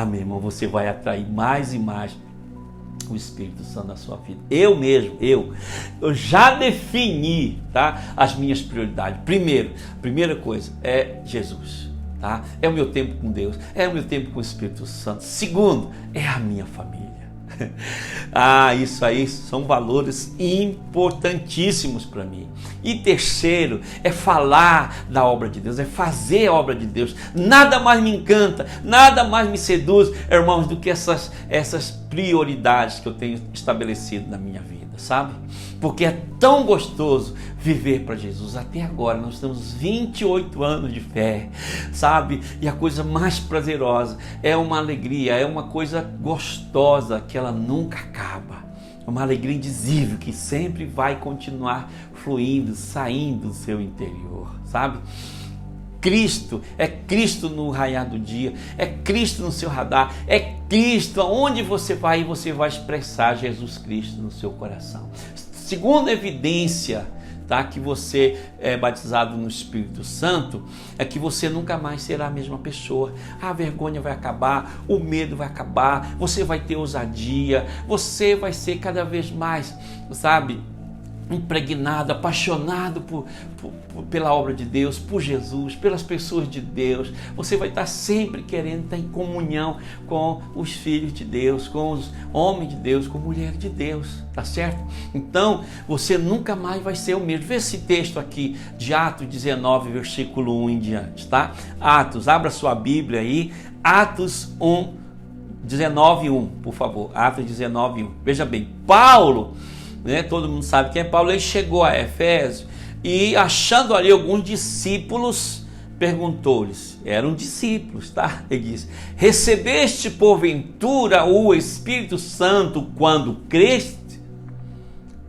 Meu irmão, você vai atrair mais e mais o Espírito Santo na sua vida. Eu mesmo, eu já defini, tá, as minhas prioridades. Primeira coisa é Jesus, tá? É o meu tempo com Deus, é o meu tempo com o Espírito Santo. Segundo, é a minha família. Isso aí são valores importantíssimos para mim. E terceiro, é falar da obra de Deus, é fazer a obra de Deus. Nada mais me encanta, nada mais me seduz, irmãos, do que essas prioridades que eu tenho estabelecido na minha vida, sabe? Porque é tão gostoso viver para Jesus. Até agora nós temos 28 anos de fé, sabe? E a coisa mais prazerosa, é uma alegria, é uma coisa gostosa que ela nunca acaba. Uma alegria indizível que sempre vai continuar fluindo, saindo do seu interior, sabe? Cristo no raiar do dia, é Cristo no seu radar, é Cristo aonde você vai expressar Jesus Cristo no seu coração. Segunda evidência, tá, que você é batizado no Espírito Santo, é que você nunca mais será a mesma pessoa. A vergonha vai acabar, o medo vai acabar, você vai ter ousadia, você vai ser cada vez mais, impregnado, apaixonado pela obra de Deus, por Jesus, pelas pessoas de Deus. Você vai estar sempre querendo estar em comunhão com os filhos de Deus, com os homens de Deus, com a mulher de Deus, tá certo? Então, você nunca mais vai ser o mesmo. Vê esse texto aqui de Atos 19, versículo 1 em diante, tá? Atos, abra sua Bíblia aí, Atos 19:1, por favor. Atos 19:1. Veja bem, Paulo, todo mundo sabe quem é Paulo, ele chegou a Efésio e, achando ali alguns discípulos, perguntou-lhes, eram discípulos, tá? Ele disse: recebeste porventura o Espírito Santo quando creste?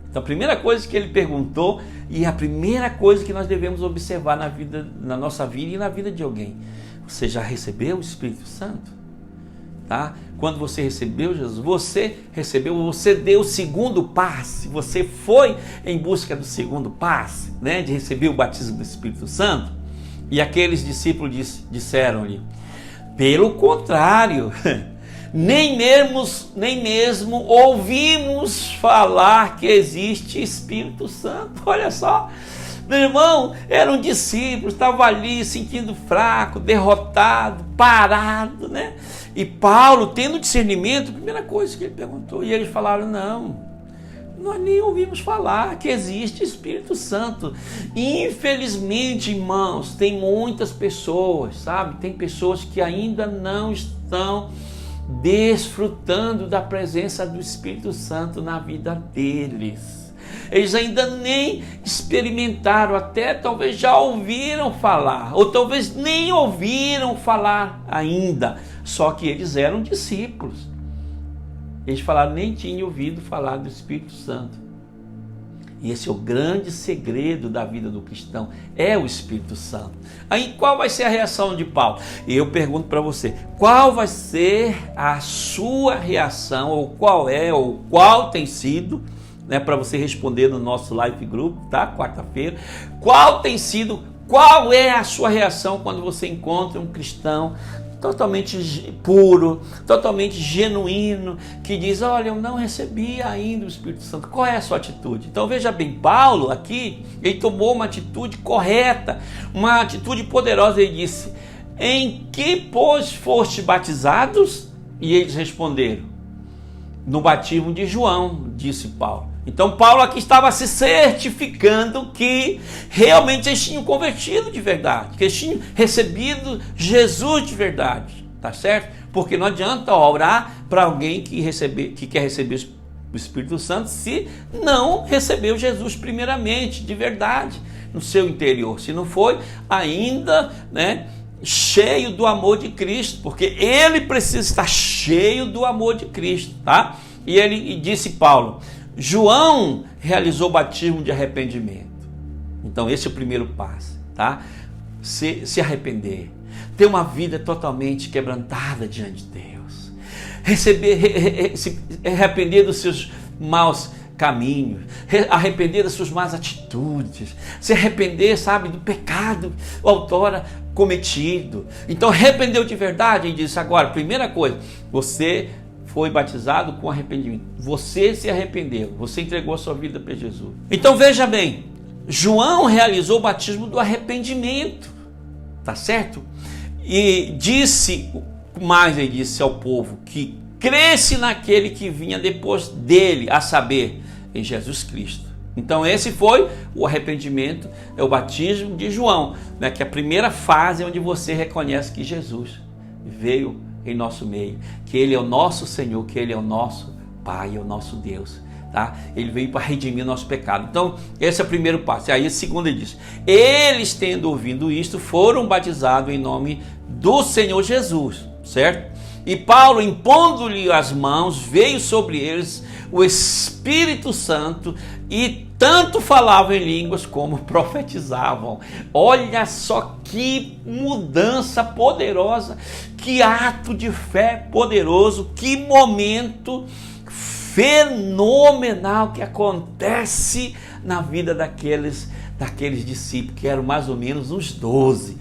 Então a primeira coisa que ele perguntou, e a primeira coisa que nós devemos observar na nossa vida e na vida de alguém: você já recebeu o Espírito Santo? Tá? Quando você recebeu Jesus, você deu o segundo passe, você foi em busca do segundo passe, de receber o batismo do Espírito Santo. E aqueles discípulos disseram-lhe: pelo contrário, nem mesmo ouvimos falar que existe Espírito Santo. Olha só, meu irmão, eram discípulos, estavam ali sentindo fraco, derrotado, parado, E Paulo, tendo discernimento, a primeira coisa que ele perguntou, e eles falaram: não, nós nem ouvimos falar que existe Espírito Santo. Infelizmente, irmãos, tem muitas pessoas, tem pessoas que ainda não estão desfrutando da presença do Espírito Santo na vida deles. Eles ainda nem experimentaram, até talvez já ouviram falar, ou talvez nem ouviram falar ainda, só que eles eram discípulos. Eles falaram, nem tinham ouvido falar do Espírito Santo. E esse é o grande segredo da vida do cristão, é o Espírito Santo. Aí qual vai ser a reação de Paulo? E eu pergunto para você, qual vai ser a sua reação, ou qual tem sido, para você responder no nosso live group, tá? Quarta-feira. Qual é a sua reação quando você encontra um cristão totalmente puro, totalmente genuíno, que diz: olha, eu não recebi ainda o Espírito Santo? Qual é a sua atitude? Então veja bem, Paulo aqui, ele tomou uma atitude correta, uma atitude poderosa. Ele disse: em que, pois, foste batizados? E eles responderam: no batismo de João, disse Paulo. Então Paulo aqui estava se certificando que realmente eles tinham convertido de verdade, que eles tinham recebido Jesus de verdade, tá certo? Porque não adianta orar para alguém que quer receber o Espírito Santo se não recebeu Jesus primeiramente, de verdade, no seu interior, se não foi ainda, cheio do amor de Cristo, porque ele precisa estar cheio do amor de Cristo, tá? E disse Paulo: João realizou o batismo de arrependimento. Então esse é o primeiro passo, tá? Se arrepender, ter uma vida totalmente quebrantada diante de Deus, se arrepender dos seus maus caminhos, arrepender das suas más atitudes, se arrepender, do pecado outrora cometido. Então arrependeu de verdade e disse: agora, primeira coisa, você foi batizado com arrependimento, você se arrependeu, você entregou a sua vida para Jesus. Então veja bem, João realizou o batismo do arrependimento, tá certo? E ele disse ao povo que cresce naquele que vinha depois dele, a saber, em Jesus Cristo. Então esse foi o arrependimento, é o batismo de João, que é a primeira fase onde você reconhece que Jesus veio em nosso meio, que Ele é o nosso Senhor, que Ele é o nosso Pai, é o nosso Deus, tá? Ele veio para redimir nosso pecado. Então esse é o primeiro passo. E aí a segunda diz: eles, tendo ouvido isto, foram batizados em nome do Senhor Jesus, certo? E Paulo, impondo-lhe as mãos, veio sobre eles o Espírito Santo, e tanto falavam em línguas como profetizavam. Olha só que mudança poderosa, que ato de fé poderoso, que momento fenomenal que acontece na vida daqueles discípulos, que eram mais ou menos uns 12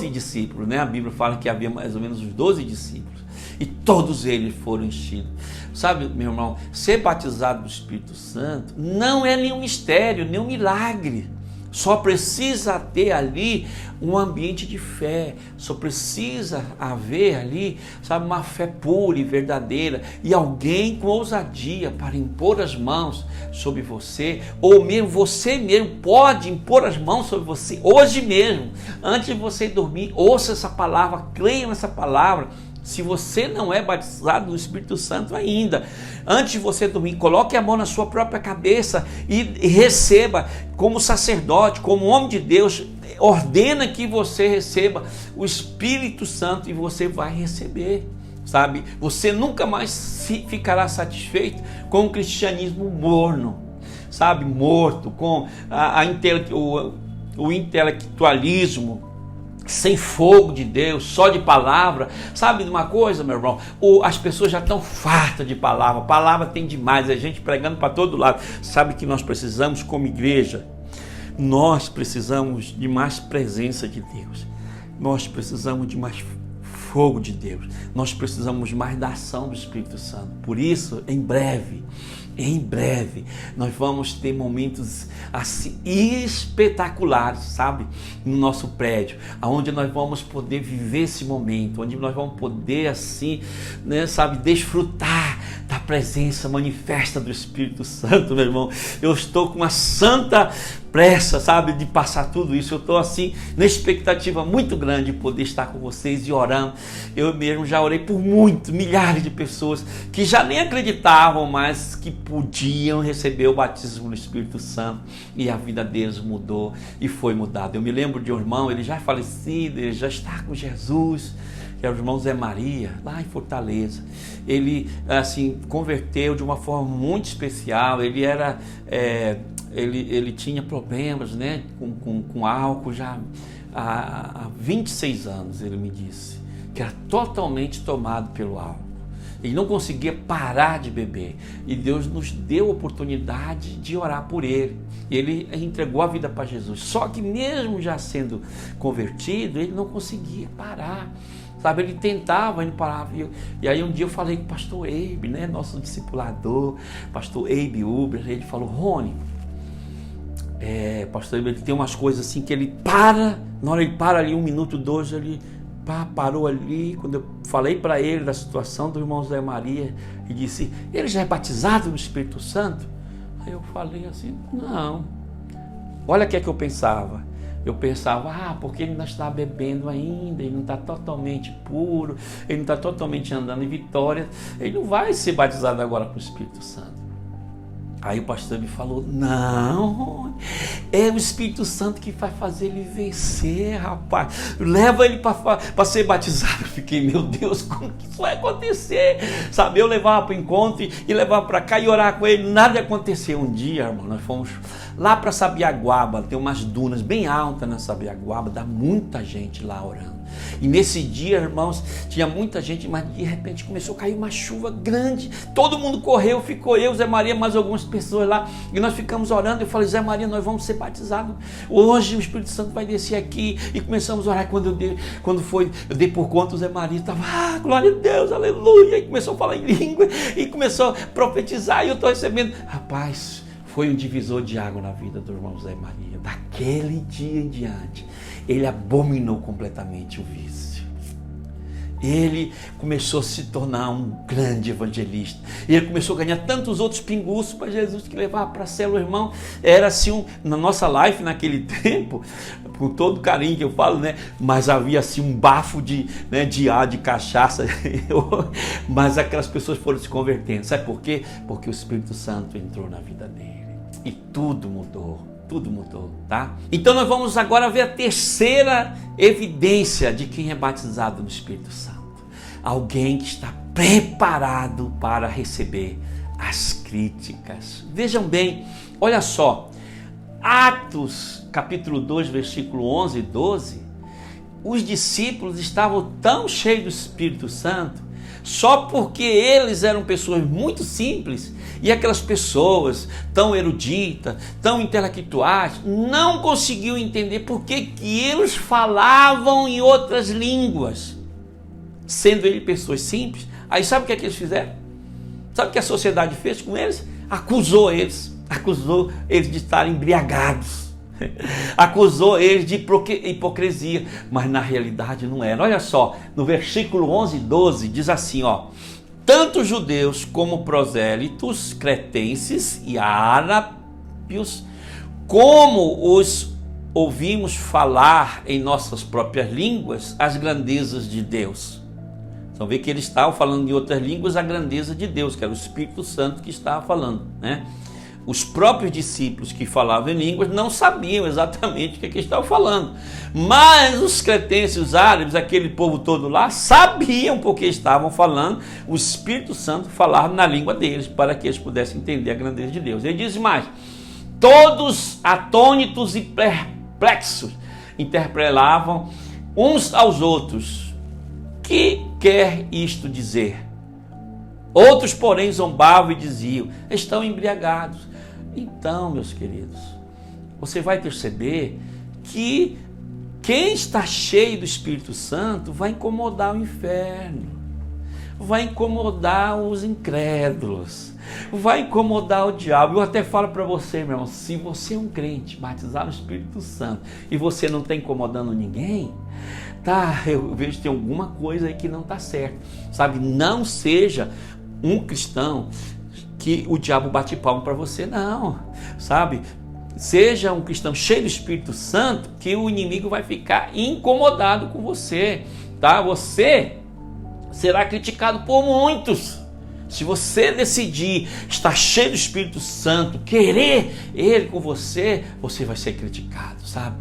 discípulos, né? A Bíblia fala que havia mais ou menos uns 12 discípulos, e todos eles foram enchidos. Sabe, meu irmão, ser batizado do Espírito Santo não é nenhum mistério, nenhum milagre. Só precisa ter ali um ambiente de fé, só precisa haver ali, sabe, uma fé pura e verdadeira, e alguém com ousadia para impor as mãos sobre você, ou mesmo você mesmo pode impor as mãos sobre você hoje mesmo, antes de você dormir. Ouça essa palavra, creia nessa palavra. Se você não é batizado no Espírito Santo ainda, antes de você dormir, coloque a mão na sua própria cabeça e receba, como sacerdote, como homem de Deus, ordena que você receba o Espírito Santo, e você vai receber, sabe? Você nunca mais ficará satisfeito com o cristianismo morno, sabe? Morto, com o intelectualismo, sem fogo de Deus, só de palavra. Sabe de uma coisa, meu irmão? As pessoas já estão fartas de palavra. Palavra tem demais, a gente pregando para todo lado. Sabe que nós precisamos, como igreja, nós precisamos de mais presença de Deus. Nós precisamos de mais fogo de Deus. Nós precisamos mais da ação do Espírito Santo. Por isso, em breve, nós vamos ter momentos assim espetaculares, sabe? No nosso prédio, onde nós vamos poder viver esse momento, onde nós vamos poder assim, né, sabe, desfrutar da presença manifesta do Espírito Santo, meu irmão. Eu estou com uma santa pressa, sabe, de passar tudo isso. Eu estou assim, na expectativa muito grande de poder estar com vocês e orando. Eu mesmo já orei por milhares de pessoas que já nem acreditavam, mas que podiam receber o batismo do Espírito Santo, e a vida deles mudou e foi mudada. Eu me lembro de um irmão, ele já é falecido, ele já está com Jesus, que é o irmão Zé Maria, lá em Fortaleza. Ele assim converteu de uma forma muito especial. Ele era ele tinha problemas, né, com álcool já há 26 anos. Ele me disse que era totalmente tomado pelo álcool. Ele não conseguia parar de beber, e Deus nos deu a oportunidade de orar por ele. Ele entregou a vida para Jesus, só que mesmo já sendo convertido, ele não conseguia parar, sabe? Ele tentava, ele parava. E aí um dia eu falei com o pastor Eibe, né, nosso discipulador, pastor Eibe Uber. Ele falou: Rony, pastor Eibe, ele tem umas coisas assim que ele para, na hora ele para ali 1 minuto, 2, ele parou ali. Quando eu falei para ele da situação do irmão Zé Maria, e disse: ele já é batizado no Espírito Santo? Aí eu falei assim: não. Olha o que é que eu pensava. Eu pensava, porque ele ainda está bebendo ainda, ele não está totalmente puro, ele não está totalmente andando em vitória, ele não vai ser batizado agora com o Espírito Santo. Aí o pastor me falou: não, é o Espírito Santo que vai fazer ele vencer, rapaz. Leva ele para ser batizado. Eu fiquei: meu Deus, como que isso vai acontecer? Sabe, eu levava para o encontro e levava para cá e orar com ele, nada aconteceu. Um dia, irmão, nós fomos lá para Sabiaguaba, tem umas dunas bem altas na Sabiaguaba, dá muita gente lá orando. E nesse dia, irmãos, tinha muita gente, mas de repente começou a cair uma chuva grande, todo mundo correu, ficou eu, Zé Maria, mais algumas pessoas lá, e nós ficamos orando. Eu falei: Zé Maria, nós vamos ser batizados hoje, o Espírito Santo vai descer aqui. E começamos a orar. Eu dei por conta, o Zé Maria estava: glória a Deus, aleluia, e começou a falar em língua, e começou a profetizar, e eu estou recebendo. Rapaz, foi um divisor de água na vida do irmão Zé Maria. Daquele dia em diante, ele abominou completamente o vício. Ele começou a se tornar um grande evangelista. Ele começou a ganhar tantos outros pinguços para Jesus, que levava para a célula. O irmão era assim, na nossa life naquele tempo, com todo carinho que eu falo, né? Mas havia assim um bafo de ar, de cachaça. Mas aquelas pessoas foram se convertendo. Sabe por quê? Porque o Espírito Santo entrou na vida dele. E tudo mudou, tá? Então nós vamos agora ver a terceira evidência de quem é batizado no Espírito Santo. Alguém que está preparado para receber as críticas. Vejam bem, olha só, Atos capítulo 2, versículo 11 e 12, os discípulos estavam tão cheios do Espírito Santo, só porque eles eram pessoas muito simples, e aquelas pessoas tão eruditas, tão intelectuais, não conseguiam entender por que eles falavam em outras línguas, sendo eles pessoas simples. Aí sabe o que é que eles fizeram? Sabe o que a sociedade fez com eles? Acusou eles de estarem embriagados, acusou eles de hipocrisia, mas na realidade não era. Olha só, no versículo 11 e 12 diz assim, ó: tanto judeus como prosélitos, cretenses e árabios, como os ouvimos falar em nossas próprias línguas as grandezas de Deus. Então vê que eles estavam falando em outras línguas a grandeza de Deus, que era o Espírito Santo que estava falando, né? Os próprios discípulos que falavam em línguas não sabiam exatamente o que estavam falando, mas os cretenses, os árabes, aquele povo todo lá, sabiam porque estavam falando. O Espírito Santo falava na língua deles, para que eles pudessem entender a grandeza de Deus. Ele diz mais: todos atônitos e perplexos interpelavam uns aos outros: que quer isto dizer? Outros, porém, zombavam e diziam: estão embriagados. Então, meus queridos, você vai perceber que quem está cheio do Espírito Santo vai incomodar o inferno, vai incomodar os incrédulos, vai incomodar o diabo. Eu até falo para você, meu irmão, se você é um crente batizado no Espírito Santo e você não está incomodando ninguém, tá, eu vejo que tem alguma coisa aí que não está certo, sabe? Não seja um cristão que o diabo bate palma para você, não, sabe? Seja um cristão cheio do Espírito Santo, que o inimigo vai ficar incomodado com você, tá? Você será criticado por muitos. Se você decidir estar cheio do Espírito Santo, querer ele com você, você vai ser criticado, sabe?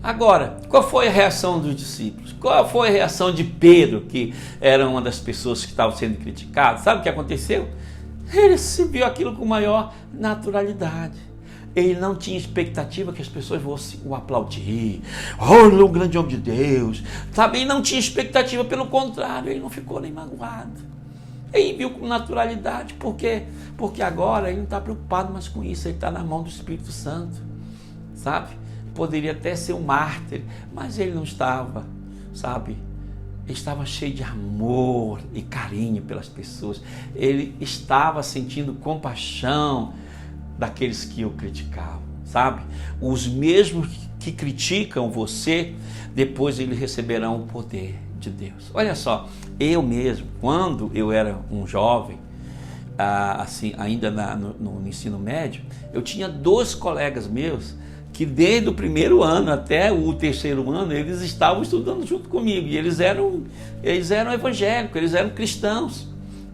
Agora, qual foi a reação dos discípulos? Qual foi a reação de Pedro, que era uma das pessoas que estavam sendo criticadas? Sabe o que aconteceu? Ele se viu aquilo com maior naturalidade. Ele não tinha expectativa que as pessoas fossem o aplaudir. Olha, um grande homem de Deus. Sabe? Ele não tinha expectativa, pelo contrário, ele não ficou nem magoado. Ele viu com naturalidade. Por quê? Porque agora ele não está preocupado mais com isso. Ele está na mão do Espírito Santo. Sabe? Poderia até ser um mártir, mas ele não estava, sabe? Ele estava cheio de amor e carinho pelas pessoas. Ele estava sentindo compaixão daqueles que o criticavam, sabe? Os mesmos que criticam você, depois eles receberão o poder de Deus. Olha só, eu mesmo, quando eu era um jovem, assim, ainda no ensino médio, eu tinha 2 colegas meus que desde o primeiro ano até o terceiro ano, eles estavam estudando junto comigo, e eles eram evangélicos, eles eram cristãos,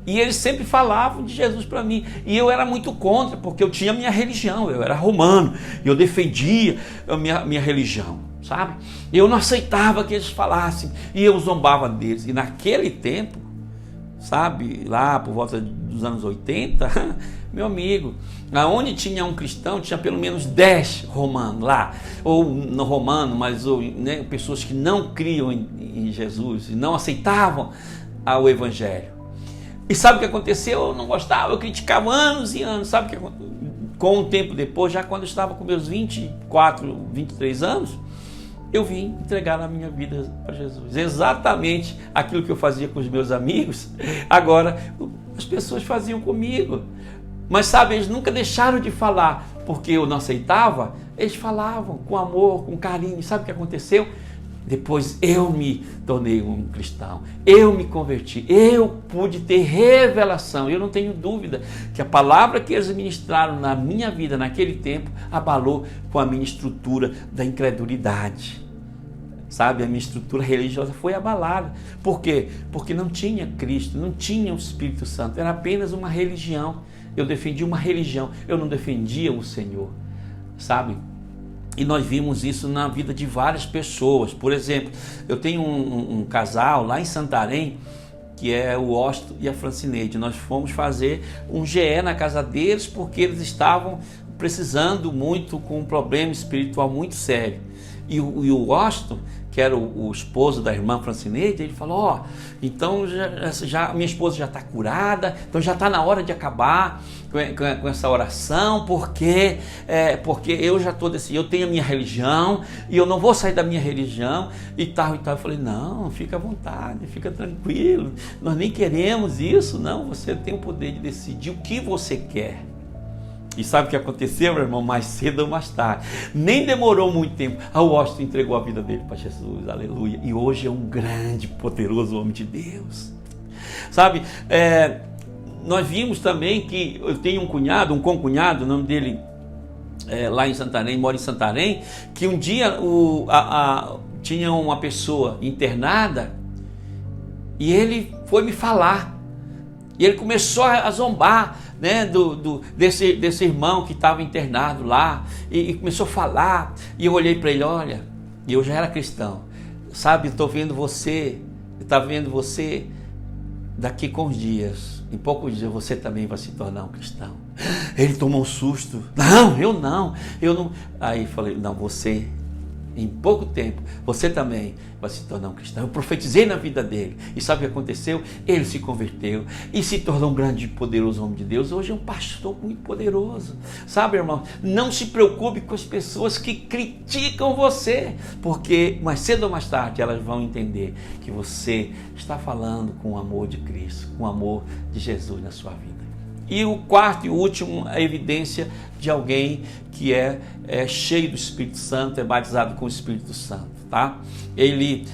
e eles sempre falavam de Jesus para mim, e eu era muito contra, porque eu tinha minha religião, eu era romano, e eu defendia a minha religião, sabe? Eu não aceitava que eles falassem, e eu zombava deles, e naquele tempo, sabe, lá por volta dos anos 80, meu amigo, aonde tinha um cristão, tinha pelo menos 10 romanos lá, ou não romano, mas né, pessoas que não criam em Jesus e não aceitavam o evangelho. E sabe o que aconteceu? Eu não gostava, eu criticava anos e anos. Sabe o que aconteceu? Com o tempo depois, já quando eu estava com meus 24, 23 anos, eu vim entregar a minha vida para Jesus. Exatamente aquilo que eu fazia com os meus amigos, agora as pessoas faziam comigo. Mas sabe, eles nunca deixaram de falar, porque eu não aceitava, eles falavam com amor, com carinho. Sabe o que aconteceu? Depois eu me tornei um cristão, eu me converti, eu pude ter revelação. Eu não tenho dúvida que a palavra que eles ministraram na minha vida naquele tempo abalou com a minha estrutura da incredulidade. Sabe, a minha estrutura religiosa foi abalada. Por quê? Porque não tinha Cristo, não tinha o Espírito Santo, era apenas uma religião. Eu defendia uma religião, eu não defendia o Senhor, sabe? E nós vimos isso na vida de várias pessoas. Por exemplo, eu tenho um casal lá em Santarém que é o Osto e a Francineide. Nós fomos fazer um GE na casa deles porque eles estavam precisando muito, com um problema espiritual muito sério. E o Osto, que era o esposo da irmã Francineide, ele falou, então já minha esposa já está curada, então já está na hora de acabar com essa oração, porque eu já estou decidido, eu tenho a minha religião, e eu não vou sair da minha religião, e tal. Eu falei, não, fica à vontade, fica tranquilo, nós nem queremos isso, não, você tem o poder de decidir o que você quer. E sabe o que aconteceu, meu irmão? Mais cedo ou mais tarde. Nem demorou muito tempo. O Washington entregou a vida dele para Jesus. Aleluia. E hoje é um grande, poderoso homem de Deus. Sabe, nós vimos também que eu tenho um cunhado, um concunhado, o nome dele lá em Santarém, mora em Santarém, que um dia tinha uma pessoa internada e ele foi me falar. E ele começou a zombar, né, desse irmão que estava internado lá, e começou a falar, e eu olhei para ele, olha, e eu já era cristão, sabe, estou vendo você, daqui com uns dias, em poucos dias você também vai se tornar um cristão. Ele tomou um susto, não, eu não, aí falei, não, você, em pouco tempo, você também vai se tornar um cristão. Eu profetizei na vida dele. E sabe o que aconteceu? Ele se converteu e se tornou um grande e poderoso homem de Deus. Hoje é um pastor muito poderoso. Sabe, irmão? Não se preocupe com as pessoas que criticam você, porque mais cedo ou mais tarde elas vão entender que você está falando com o amor de Cristo, com o amor de Jesus na sua vida. E o quarto e último, a evidência de alguém que é cheio do Espírito Santo, é batizado com o Espírito Santo, tá? Ele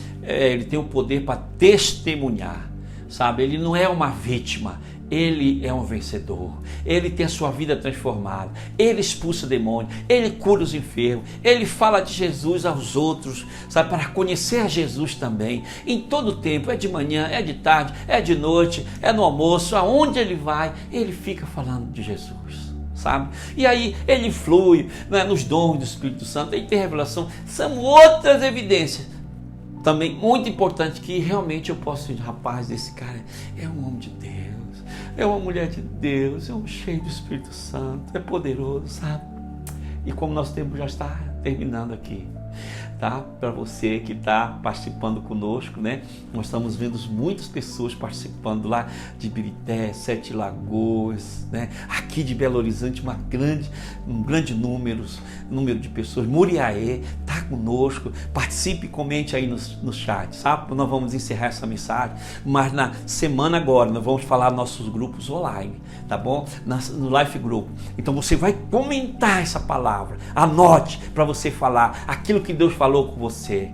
tem o poder para testemunhar, sabe? Ele não é uma vítima, ele é um vencedor. Ele tem a sua vida transformada, ele expulsa demônio, ele cura os enfermos, ele fala de Jesus aos outros, sabe? Para conhecer a Jesus também, em todo tempo, é de manhã, é de tarde, é de noite, é no almoço, aonde ele vai, ele fica falando de Jesus, sabe? E aí ele flui, né, nos dons do Espírito Santo, ele tem revelação. São outras evidências também muito importantes que realmente eu posso dizer, rapaz, esse cara é um homem de Deus, é uma mulher de Deus, é um cheio do Espírito Santo, é poderoso, sabe? E como nosso tempo já está terminando aqui, tá? Para você que está participando conosco, né? Nós estamos vendo muitas pessoas participando lá de Ibirité, Sete Lagoas, né? Aqui de Belo Horizonte, um grande número de pessoas. Muriaé está conosco. Participe e comente aí no chat, sabe? Nós vamos encerrar essa mensagem, mas na semana agora nós vamos falar nossos grupos online, tá bom? No Life Group. Então você vai comentar essa palavra, anote para você falar aquilo que Deus falou com você.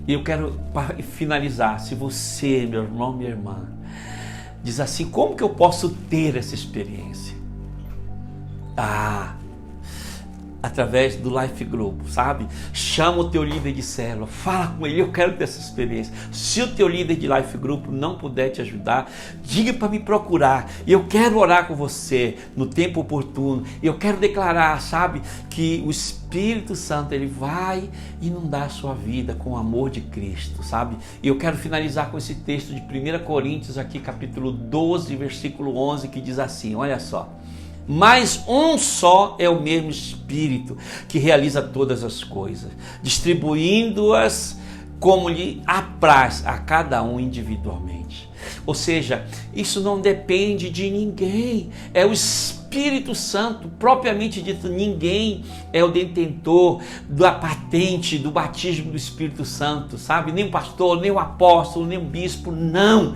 E eu quero finalizar, se você, meu irmão, minha irmã, diz assim, como que eu posso ter essa experiência? Através do Life Group, sabe? Chama o teu líder de célula, fala com ele, eu quero ter essa experiência. Se o teu líder de Life Group não puder te ajudar, diga para me procurar, eu quero orar com você no tempo oportuno, eu quero declarar, sabe, que o Espírito Santo, ele vai inundar a sua vida com o amor de Cristo, sabe? E eu quero finalizar com esse texto de 1 Coríntios aqui, capítulo 12, versículo 11, que diz assim, olha só: mas um só é o mesmo Espírito que realiza todas as coisas, distribuindo-as como lhe apraz a cada um individualmente. Ou seja, isso não depende de ninguém, é o Espírito Santo, propriamente dito. Ninguém é o detentor da patente do batismo do Espírito Santo, sabe? Nem o pastor, nem o apóstolo, nem o bispo, não.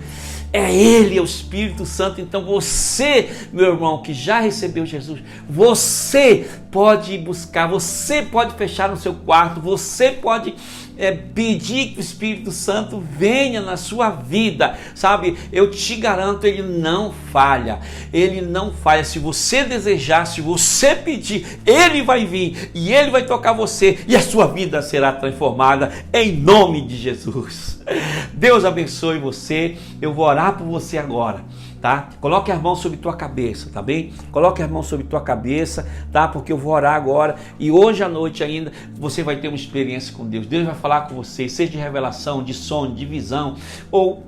É Ele, é o Espírito Santo. Então você, meu irmão, que já recebeu Jesus, você pode buscar, você pode fechar no seu quarto, você pode pedir que o Espírito Santo venha na sua vida, sabe? Eu te garanto, Ele não falha, Ele não falha. Se você desejar, se você pedir, Ele vai vir e Ele vai tocar você e a sua vida será transformada em nome de Jesus. Deus abençoe você. Eu vou orar por você agora, tá? Coloque as mãos sobre tua cabeça, tá bem? Coloque as mãos sobre tua cabeça, tá? Porque eu vou orar agora e hoje à noite ainda você vai ter uma experiência com Deus. Deus vai falar com você, seja de revelação, de sonho, de visão, ou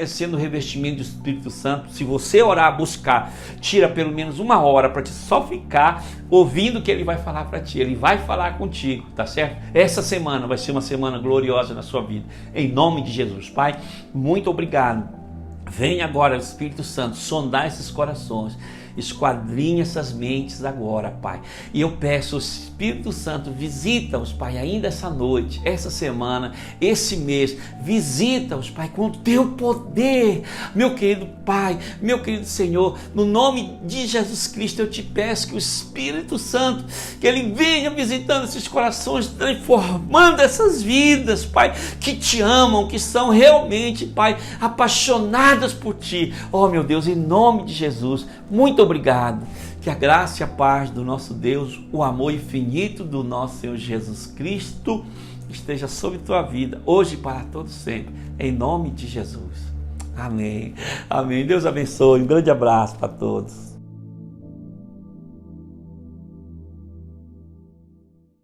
sendo revestimento do Espírito Santo. Se você orar, buscar, tira pelo menos 1 hora para te só ficar ouvindo o que Ele vai falar para ti. Ele vai falar contigo, tá certo? Essa semana vai ser uma semana gloriosa na sua vida. Em nome de Jesus, Pai, muito obrigado. Vem agora o Espírito Santo sondar esses corações, esquadrinha essas mentes agora, Pai. E eu peço, o Espírito Santo, visita-os, Pai, ainda essa noite, essa semana, esse mês. Visita-os, Pai, com o teu poder, meu querido Pai, meu querido Senhor. No nome de Jesus Cristo, eu te peço que o Espírito Santo, que Ele venha visitando esses corações, transformando essas vidas, Pai, que te amam, que são realmente, Pai, apaixonadas por Ti. Oh, meu Deus, em nome de Jesus, muito obrigado. Que a graça e a paz do nosso Deus, o amor infinito do nosso Senhor Jesus Cristo esteja sobre tua vida, hoje e para todos sempre, em nome de Jesus. Amém. Amém. Deus abençoe. Um grande abraço para todos.